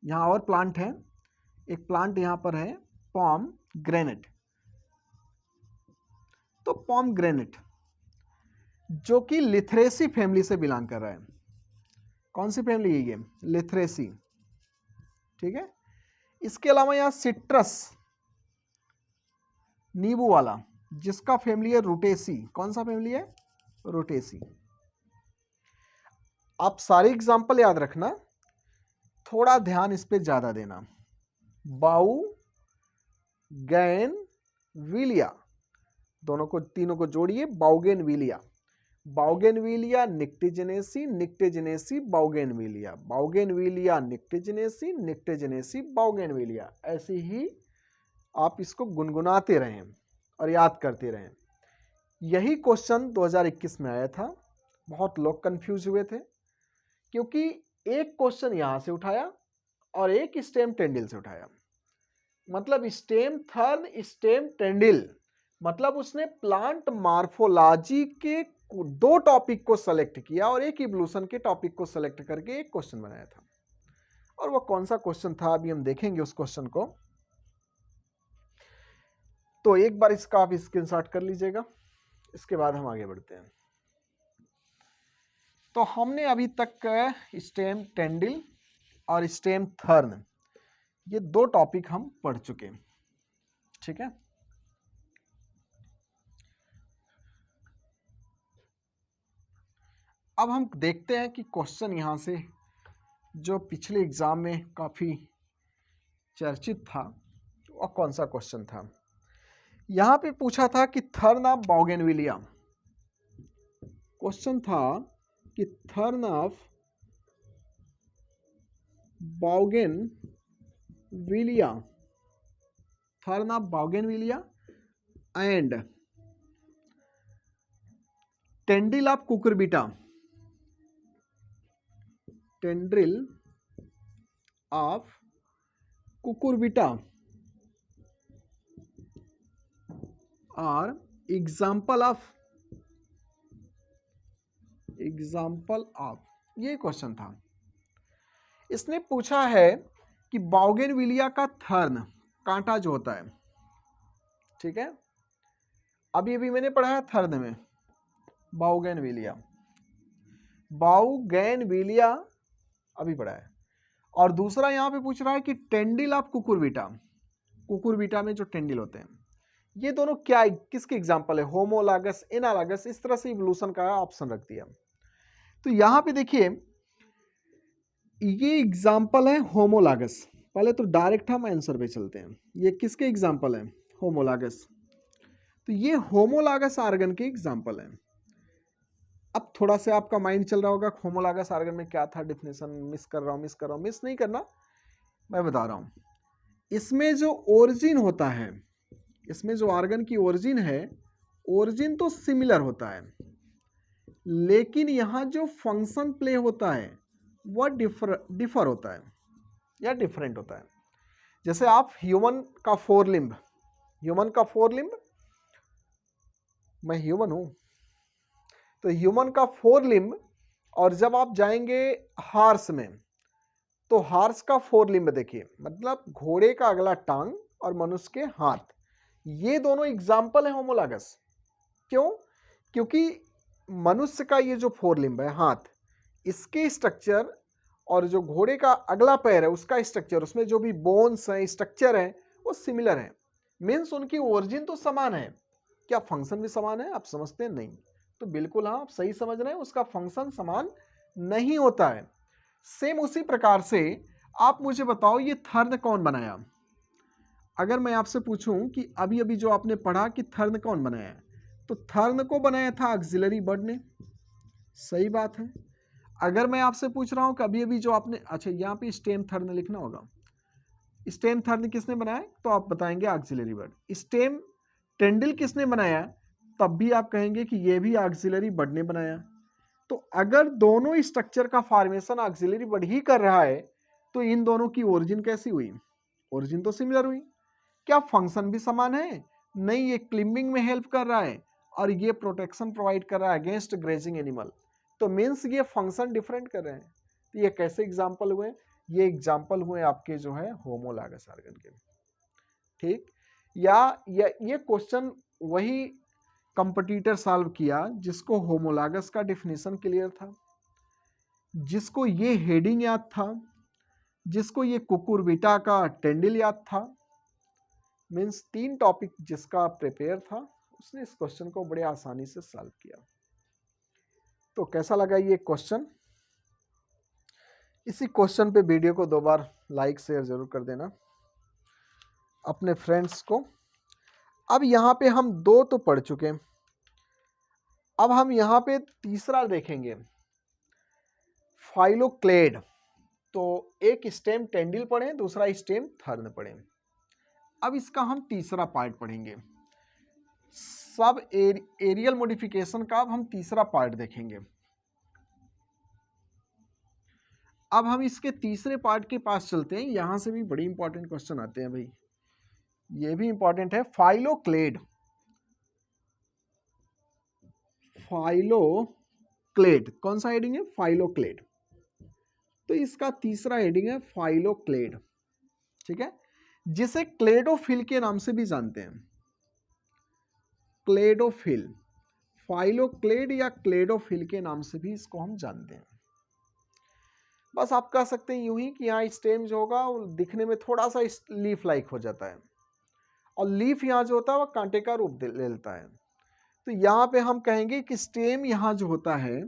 S1: यहां और प्लांट है, एक प्लांट यहां पर है पॉमग्रेनेट। तो पॉमग्रेनेट जो कि लिथरेसी फैमिली से बिलोंग कर रहा है। कौन सी फैमिली है ये, लिथरेसी, ठीक है। इसके अलावा यहां सिट्रस, नींबू वाला, जिसका फैमिली है रूटेसी। कौन सा फैमिली है, रूटेसी। आप सारे एग्जाम्पल याद रखना, थोड़ा ध्यान इस पे ज्यादा देना। बाउगेनविलिया, दोनों को, तीनों को जोड़िए, बाउगेनविलिया, बाउगेनविलिया निक्टेजिनेसी, निक्टेजिनेसी बाउगेनविलिया, बाउगेनविलिया निक्टेजिनेसी, निक्टेजिनेसी बाउगेनविलिया। ऐसे ही आप इसको गुनगुनाते रहें और याद करते रहें। यही क्वेश्चन 2021 में आया था। बहुत लोग कंफ्यूज हुए थे, क्योंकि एक क्वेश्चन यहां से उठाया और एक स्टेम टेंडिल से उठाया। मतलब स्टेम थर्न, स्टेम टेंडिल, मतलब उसने प्लांट मार्फोलॉजी के दो टॉपिक को सेलेक्ट किया और एक इवोल्यूशन के टॉपिक को सेलेक्ट करके एक क्वेश्चन बनाया था। और वो कौन सा क्वेश्चन था अभी हम देखेंगे उस क्वेश्चन को। तो एक बार इसका आप स्क्रीनशॉट कर लीजिएगा, इसके बाद हम आगे बढ़ते हैं। तो हमने अभी तक स्टेम टेंडिल और स्टेम थर्न, ये दो टॉपिक हम पढ़ चुके हैं, ठीक है। अब हम देखते हैं कि क्वेश्चन यहां से जो पिछले एग्जाम में काफी चर्चित था वह कौन सा क्वेश्चन था। यहां पे पूछा था कि थर्न ऑफ बाउगेनविलिया, क्वेश्चन था कि thorn of bougainvillea, thorn of bougainvillea and tendril of cucurbita, tendril of cucurbita और एग्जाम्पल ऑफ ये क्वेश्चन था। इसने पूछा है कि बाउगेनविलिया का थर्न, कांटा जो होता है, ठीक है, अभी अभी मैंने पढ़ा है थर्न में बाउगेनविलिया, बाउगेनविलिया अभी पढ़ा है। और दूसरा यहां पे पूछ रहा है कि टेंडिल ऑफ कुकुरबिटा, कुकुरबिटा में जो टेंडिल होते हैं, ये दोनों क्या, किसके एग्जांपल है, होमोलॉगस, एनालॉगस, इस तरह से इवोल्यूशन का ऑप्शन रख दिया। तो यहां पे देखिए ये एग्जांपल है होमोलॉगस। पहले तो डायरेक्ट हम आंसर पे चलते हैं, ये किसके एग्जांपल है, होमोलॉगस। तो ये होमोलॉगस आर्गन के एग्जांपल है। अब थोड़ा सा आपका माइंड चल रहा होगा होमोलॉगस आर्गन में क्या था डेफिनेशन, मिस कर रहा हूं, मिस नहीं करना, मैं बता रहा हूं। इसमें जो ओरिजिन होता है, इसमें जो आर्गन की ओरिजिन है ओरिजिन तो सिमिलर होता है, लेकिन यहां जो फंक्शन प्ले होता है वह डिफर होता है या डिफरेंट होता है। जैसे आप ह्यूमन का फोर लिम्ब, मैं ह्यूमन हूं, तो ह्यूमन का फोर लिम्ब, और जब आप जाएंगे हार्स में, तो हार्स का फोर लिम्ब देखिए, मतलब घोड़े का अगला टांग और मनुष्य के हाथ, ये दोनों एग्जाम्पल है होमोलॉगस। क्यों? क्योंकि मनुष्य का ये जो फोर लिम्ब है हाथ, इसके स्ट्रक्चर और जो घोड़े का अगला पैर है उसका स्ट्रक्चर, उसमें जो भी बोन्स हैं, स्ट्रक्चर है, वो सिमिलर है। मीन्स उनकी ओरिजिन तो समान है। क्या फंक्शन भी समान है? आप समझते हैं नहीं? तो बिल्कुल हाँ, आप सही समझ रहे हैं, उसका फंक्शन समान नहीं होता है। सेम उसी प्रकार से आप मुझे बताओ ये थर्न कौन बनाया? अगर मैं आपसे पूछूं कि अभी अभी जो आपने पढ़ा कि थर्न कौन बनाया, तो थर्न को बनाया था ऑक्सिलरी बर्ड ने। सही बात है। अगर मैं आपसे पूछ रहा हूं कि अभी अभी जो आपने, अच्छा यहाँ पे स्टेम थर्न लिखना होगा, स्टेम थर्न किसने बनाया, तो आप बताएंगे ऑक्सिलरी बर्ड। स्टेम टेंडिल किसने बनाया, तब भी आप कहेंगे कि ये भी ऑक्सिलरी बर्ड ने बनाया। तो अगर दोनों स्ट्रक्चर का फॉर्मेशन ऑक्सिलरी बर्ड ही कर रहा है, तो इन दोनों की ओरिजिन कैसी हुई? ओरिजिन तो सिमिलर हुई। क्या फंक्शन भी समान है? नहीं, ये क्लिम्बिंग में हेल्प कर रहा है और ये प्रोटेक्शन प्रोवाइड कर रहा है अगेंस्ट ग्रेजिंग एनिमल, तो मीन्स ये फंक्शन डिफरेंट कर रहे हैं। तो ये कैसे एग्जाम्पल हुए? ये एग्जाम्पल हुए आपके जो है होमोलॉगस ऑर्गन के। ठीक, या ये क्वेश्चन वही कंपटीटर सॉल्व किया जिसको होमोलॉगस का डेफिनेशन क्लियर था, जिसको ये हेडिंग याद था, जिसको ये कुकुरबिटा का टेंडिल याद था। मीन्स 3 टॉपिक जिसका प्रिपेयर था, उसने इस क्वेश्चन को बड़े आसानी से सॉल्व किया। तो कैसा लगा ये क्वेश्चन? इसी क्वेश्चन पे वीडियो को 2 बार लाइक शेयर जरूर कर देना अपने फ्रेंड्स को। अब यहाँ पे हम 2 तो पढ़ चुके हैं, अब हम यहाँ पे तीसरा देखेंगे, फाइलोक्लेड। तो एक स्टेम टेंडिल पढ़े, दूसरा स्टेम थर्न पढ़े। अब इसका हम तीसरा पार्ट पढ़ेंगे, सब एरियल मॉडिफिकेशन का अब हम तीसरा पार्ट देखेंगे। अब हम इसके तीसरे पार्ट के पास चलते हैं, यहां से भी बड़ी इंपॉर्टेंट क्वेश्चन आते हैं भाई, ये भी इंपॉर्टेंट है। फाइलोक्लेड, फाइलोक्लेड कौन सा हेडिंग है? फाइलोक्लेड। तो इसका तीसरा हेडिंग है फाइलोक्लेड, ठीक है, जिसे क्लेडोफिल के नाम से भी जानते हैं। क्लेडोफिल, फाइलोक्लेड या क्लेडोफिल के नाम से भी इसको हम जानते हैं। बस आप कह सकते हैं यूं ही कि यहाँ स्टेम जो होगा वो दिखने में थोड़ा सा लीफ लाइक हो जाता है, और लीफ यहाँ जो होता है वह कांटे का रूप ले लेता है। तो यहाँ पे हम कहेंगे कि स्टेम यहाँ जो होता है,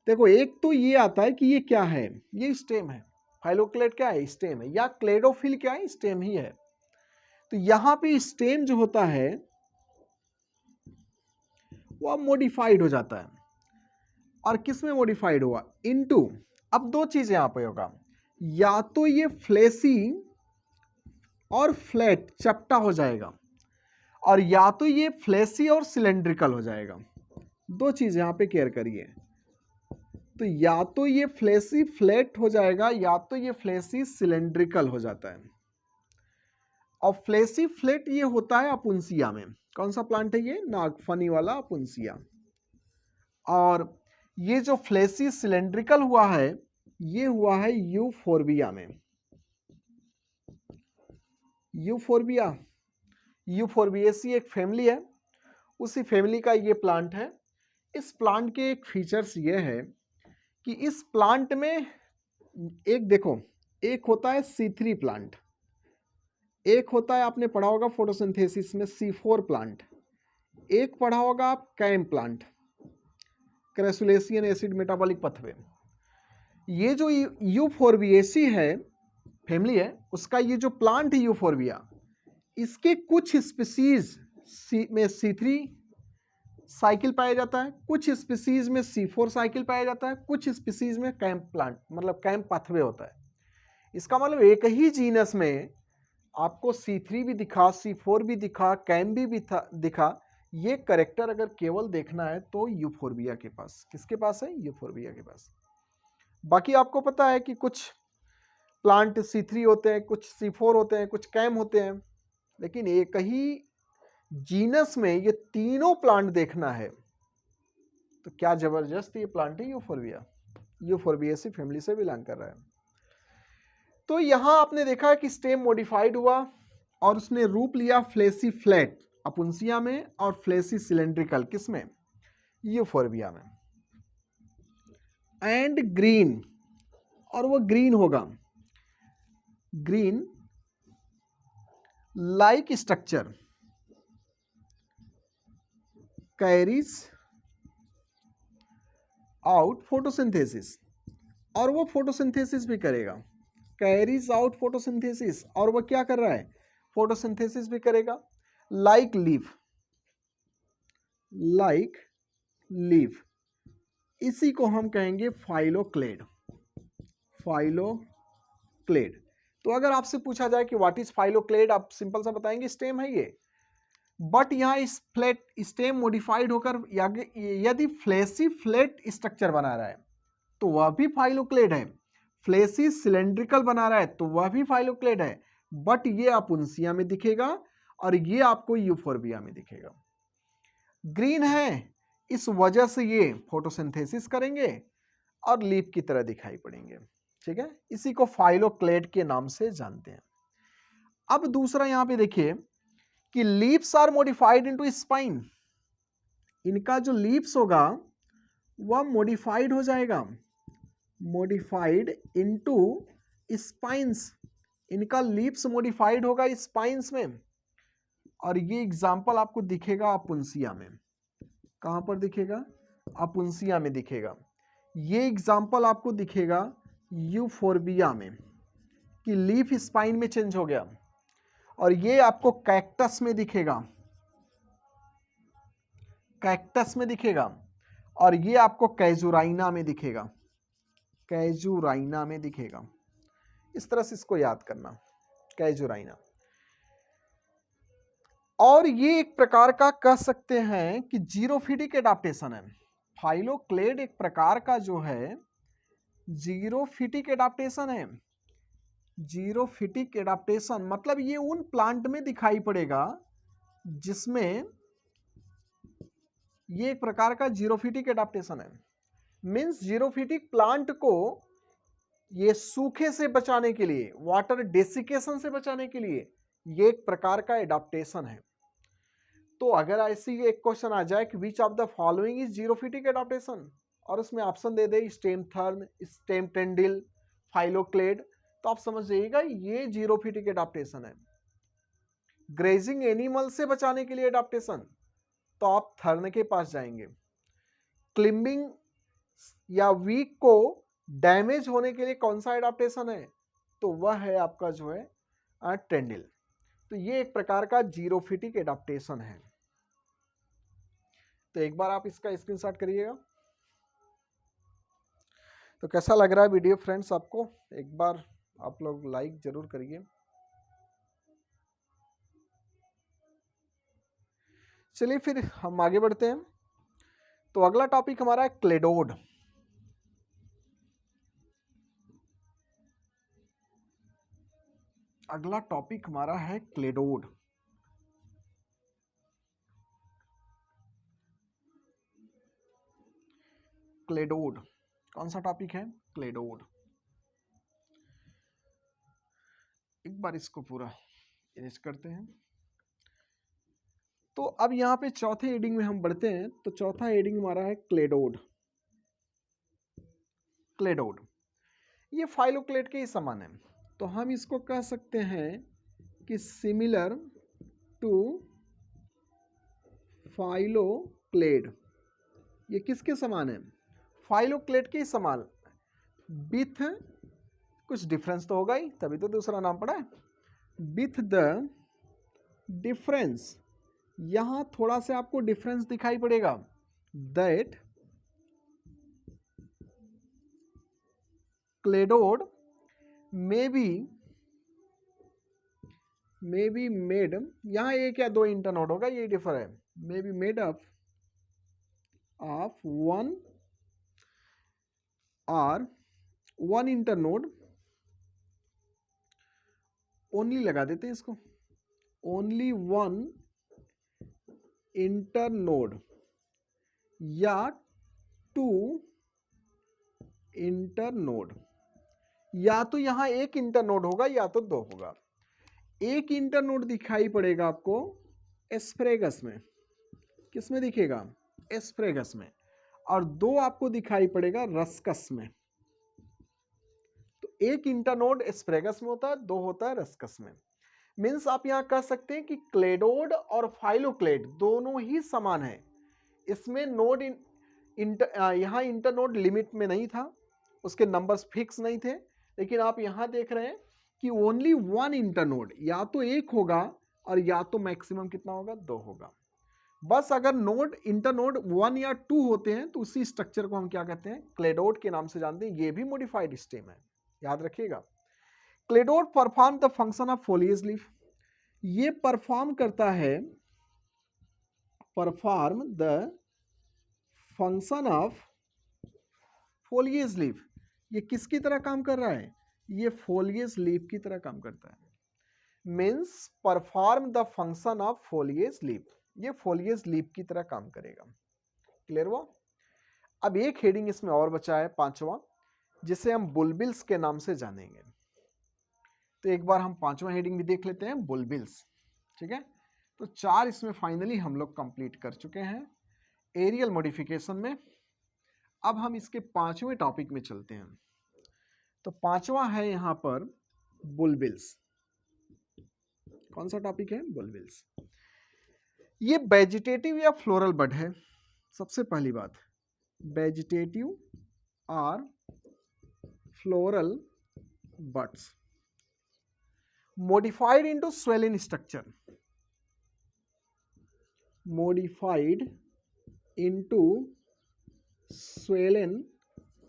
S1: देखो एक तो ये आता है कि ये क्या है, ये स्टेम है। फाइलोक्लेड क्या है? स्टेम है। या क्लेडोफिल क्या है? स्टेम ही है। तो यहाँ पे स्टेम जो होता है वह मॉडिफाइड हो जाता है, और किस में मॉडिफाइड हुआ? इनटू, अब 2 चीजें यहाँ पे होगा, या तो ये फ्लैशी और फ्लैट चपटा हो जाएगा, और या तो ये फ्लैशी और सिलेंड्रिकल हो जाएगा। 2 चीज यहाँ पे केयर करिए। तो या तो ये फ्लैशी फ्लैट हो जाएगा, या तो ये फ्लैशी सिलेंड्रिकल हो जाता है। और फ्लैशी फ्लैट ये होता है अपुंसिया में। कौन सा प्लांट है ये? नागफनी वाला अपुंसिया। और ये जो फ्लैशी सिलेंड्रिकल हुआ है, ये हुआ है यूफोर्बिया में। यूफोर्बिएसी एक फैमिली है, उसी फैमिली का ये प्लांट है। इस प्लांट के एक फीचर्स ये है कि इस प्लांट में एक देखो, एक होता है C3 प्लांट, एक होता है आपने पढ़ा होगा फोटोसिंथेसिस में C4 प्लांट, एक पढ़ा होगा आप CAM plant, crassulacean acid metabolic pathway. ये जो यूफोर्बिएसी है फैमिली है, उसका ये जो प्लांट है यूफोर्बिया, इसके कुछ स्पीसीज में C3 साइकिल पाया जाता है, कुछ स्पीसीज में C4 साइकिल पाया जाता है, कुछ स्पीसीज में कैंप प्लांट मतलब कैंप पाथवे होता है। इसका मतलब एक ही जीनस में आपको C3 भी दिखा, C4 भी दिखा, कैम भी दिखा, ये करेक्टर अगर केवल देखना है तो यूफोर्बिया के पास, किसके पास है? यूफोर्बिया के पास। बाकी आपको पता है कि कुछ प्लांट C3 होते हैं, कुछ C4 होते हैं, कुछ कैम होते हैं, लेकिन एक ही जीनस में ये तीनों प्लांट देखना है तो क्या जबरदस्त ये प्लांट है यूफोर्बिया। यूफोर्बिएसी फैमिली से बिलोंग कर रहा है। तो यहां आपने देखा कि स्टेम मॉडिफाइड हुआ और उसने रूप लिया फ्लेसी फ्लैट अपुंसिया में और फ्लेसी सिलेंड्रिकल किसमें? यूफोर्बिया में। एंड ग्रीन, और वो ग्रीन होगा, green like structure carries out photosynthesis, और वो फोटोसिंथेसिस भी करेगा, कैरीज आउट फोटोसिंथेसिस, और वो क्या कर रहा है? फोटोसिंथेसिस भी करेगा। लाइक लीफ, लाइक लीफ, इसी को हम कहेंगे फाइलोक्लेड, फाइलोक्लेड। तो अगर आपसे पूछा जाए कि व्हाट इज फाइलोक्लेड, आप सिंपल सा बताएंगे स्टेम है ये, बट यहां इस फ्लैट स्टेम मॉडिफाइड होकर यदि फ्लैसी फ्लैट स्ट्रक्चर बना रहा है तो वह भी फाइलोक्लेड है, फ्लैसी सिलेंड्रिकल बना रहा है तो वह भी फाइलोक्लेड है, बट ये अपुंसिया में दिखेगा और ये आपको यूफोर्बिया में दिखेगा। ग्रीन है इस वजह से ये फोटोसिंथेसिस करेंगे और लीफ की तरह दिखाई पड़ेंगे, ठीक है, इसी को फाइलोक्लेड के नाम से जानते हैं। अब दूसरा यहां पे देखिए कि leaves are modified into spine, इनका जो लीव्स होगा वह मॉडिफाइड हो जाएगा, मॉडिफाइड इनटू स्पाइंस, इनका लीव्स मॉडिफाइड होगा स्पाइंस में, और ये एग्जांपल आपको दिखेगा अपुंसिया में। कहां पर दिखेगा? अपुंसिया में दिखेगा। ये एग्जांपल आपको दिखेगा यूफोर्बिया में कि लीफ स्पाइन में चेंज हो गया, और ये आपको कैक्टस में दिखेगा, कैक्टस में दिखेगा, और ये आपको कैजुराइना में दिखेगा, कैजुराइना में दिखेगा। इस तरह से इसको याद करना, कैजुराइना। और ये एक प्रकार का कह सकते हैं कि जीरोफिटिक एडाप्टेशन है। फाइलोक्लेड एक प्रकार का जो है जीरोफिटिक एडाप्टेशन है। जीरोफिटिक एडाप्टेशन मतलब ये उन प्लांट में दिखाई पड़ेगा जिसमें ये एक प्रकार का जीरोफिटिक एडाप्टेशन है। मींस जीरोफिटिक प्लांट को ये सूखे से बचाने के लिए, वाटर डेसिकेशन से बचाने के लिए ये एक प्रकार का एडाप्टेशन है। तो अगर ऐसी एक क्वेश्चन आ जाए कि which of the following is xerophytic adaptation, और उसमें ऑप्शन दे दे स्टेम थर्न, स्टेम टेंडिल, फाइलोक्लेड, तो आप समझ जाइएगा ये जीरोफिटिक एडाप्टेशन है। ग्रेजिंग एनिमल से बचाने के लिए एडाप्टेशन, तो आप थर्न के पास जाएंगे। क्लिम्बिंग या वीक को डैमेज होने के लिए कौन सा एडाप्टेशन है? तो वह है आपका जो है टेंडिल। तो ये एक प्रकार का जीरोफिटिक एडाप्टेशन है। तो एक बार आप इसका स्क्रीनशॉट करिएगा। तो कैसा लग रहा है वीडियो फ्रेंड्स आपको? एक बार आप लोग लाइक जरूर करिए। चलिए फिर हम आगे बढ़ते हैं। तो अगला टॉपिक हमारा है क्लेडोड। अगला टॉपिक हमारा है क्लेडोड। क्लेडोड कौन सा टॉपिक है? क्लेडोड। एक बार इसको पूरा इरेज करते हैं। तो अब यहाँ पे चौथे हेडिंग में हम बढ़ते हैं। तो चौथा हेडिंग हमारा है क्लेडोड। क्लेडोड ये फाइलोक्लेड के ही समान है, तो हम इसको कह सकते हैं कि सिमिलर टू फाइलोक्लेड। ये किसके समान है? फाइलोक्लेड के ही समान, विथ कुछ डिफरेंस तो होगा ही, तभी तो दूसरा नाम पड़ा है। विथ द डिफरेंस, यहां थोड़ा सा आपको डिफरेंस दिखाई पड़ेगा, that cladode may be may be made, यहाँ एक या दो इंटरनोड होगा, ये डिफर है, may be made up of one और वन इंटरनोड, ओनली लगा देते हैं इसको, ओनली वन इंटरनोड या टू इंटरनोड, या तो यहां एक इंटरनोड होगा या तो दो होगा। एक इंटरनोड दिखाई पड़ेगा आपको एस्प्रेगस में, किस में दिखेगा, एस्प्रेगस में, और दो आपको दिखाई पड़ेगा रस्कस में। तो एक इंटरनोड एस्प्रेगस में होता है, दो होता है रस्कस में। मीन्स आप यहां कह सकते हैं कि क्लेडोड और फाइलोक्लेड दोनों ही समान है। इसमें नोड यहां इंटरनोड लिमिट में नहीं था, उसके नंबर्स फिक्स नहीं थे, लेकिन आप यहां देख रहे हैं कि ओनली वन इंटरनोड, या तो एक होगा और या तो मैक्सिमम कितना होगा, दो होगा। बस अगर नोड इंटरनोड वन या टू होते हैं तो उसी स्ट्रक्चर को हम क्या कहते हैं, क्लेडोड के नाम से जानते हैं। ये भी मॉडिफाइड स्टेम है, याद रखिएगा। Cladode perform the function of foliage leaf, ये परफॉर्म करता है, perform the function of foliage leaf. ये किसकी तरह काम कर रहा है, ये फोलिएज लीफ की तरह काम करता है। Means perform the function of foliage leaf, ये फोलिएज लीफ की तरह काम करेगा। क्लियर हुआ। अब एक हेडिंग इसमें और बचा है, पांचवा, जिसे हम बुलबिल्स के नाम से जानेंगे। तो एक बार हम पांचवा हेडिंग भी देख लेते हैं, बुलबिल्स। ठीक है, तो चार इसमें फाइनली हम लोग कंप्लीट कर चुके हैं एरियल मॉडिफिकेशन में। अब हम इसके पांचवें टॉपिक में चलते हैं। तो पांचवा है यहां पर बुलबिल्स। कौन सा टॉपिक है, बुलबिल्स। ये वेजिटेटिव या फ्लोरल बड है। सबसे पहली बात, वेजिटेटिव और floral buds, modified into swollen structure, modified into swollen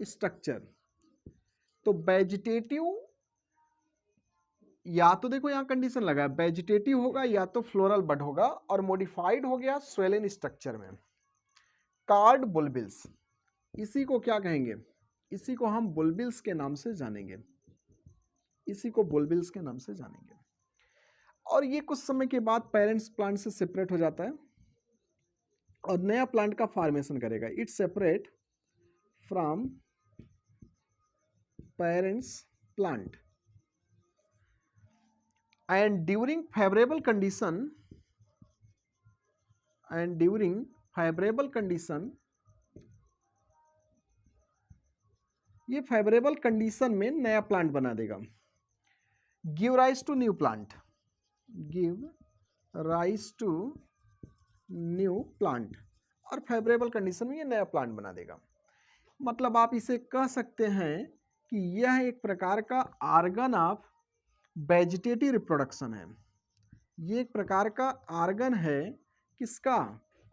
S1: structure। तो वेजिटेटिव, या तो देखो यहां कंडीशन लगा है, वेजिटेटिव होगा या तो फ्लोरल बड होगा, और मॉडिफाइड हो गया swollen स्ट्रक्चर में, कार्ड बुलबिल्स। इसी को क्या कहेंगे, इसी को हम बुलबिल्स के नाम से जानेंगे, इसी को बुलबिल्स के नाम से जानेंगे। और ये कुछ समय के बाद पेरेंट्स प्लांट से सेपरेट हो जाता है और नया प्लांट का फॉर्मेशन करेगा। It separate from parents plant and during favourable condition, ये फेवरेबल कंडीशन में नया प्लांट बना देगा। Give rise to new plant, give rise to new plant, और फेवरेबल कंडीशन में ये नया प्लांट बना देगा। मतलब आप इसे कह सकते हैं कि यह एक प्रकार का आर्गन ऑफ वेजिटेटिव रिप्रोडक्शन है। ये एक प्रकार का आर्गन है, किसका,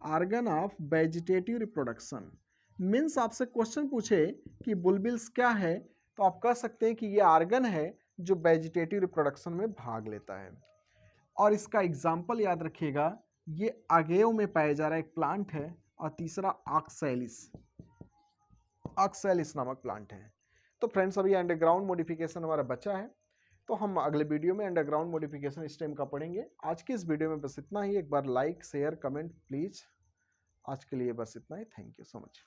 S1: organ of vegetative reproduction. Means आपसे क्वेश्चन पूछे कि बुलबिल्स क्या है, तो आप कह सकते हैं कि ये आर्गन है जो वेजिटेटिव रिप्रोडक्शन में भाग लेता है। और इसका एग्जाम्पल याद रखिएगा, ये अगेव में पाया जा रहा एक प्लांट है, और तीसरा ऑक्सैलिस नामक प्लांट है। तो फ्रेंड्स, अभी अंडरग्राउंड मॉडिफिकेशन हमारा बचा है, तो हम अगले वीडियो में अंडरग्राउंड मॉडिफिकेशन स्टेम का पढ़ेंगे। आज की इस वीडियो में बस इतना ही। एक बार लाइक शेयर कमेंट प्लीज। आज के लिए बस इतना ही। Thank you so much.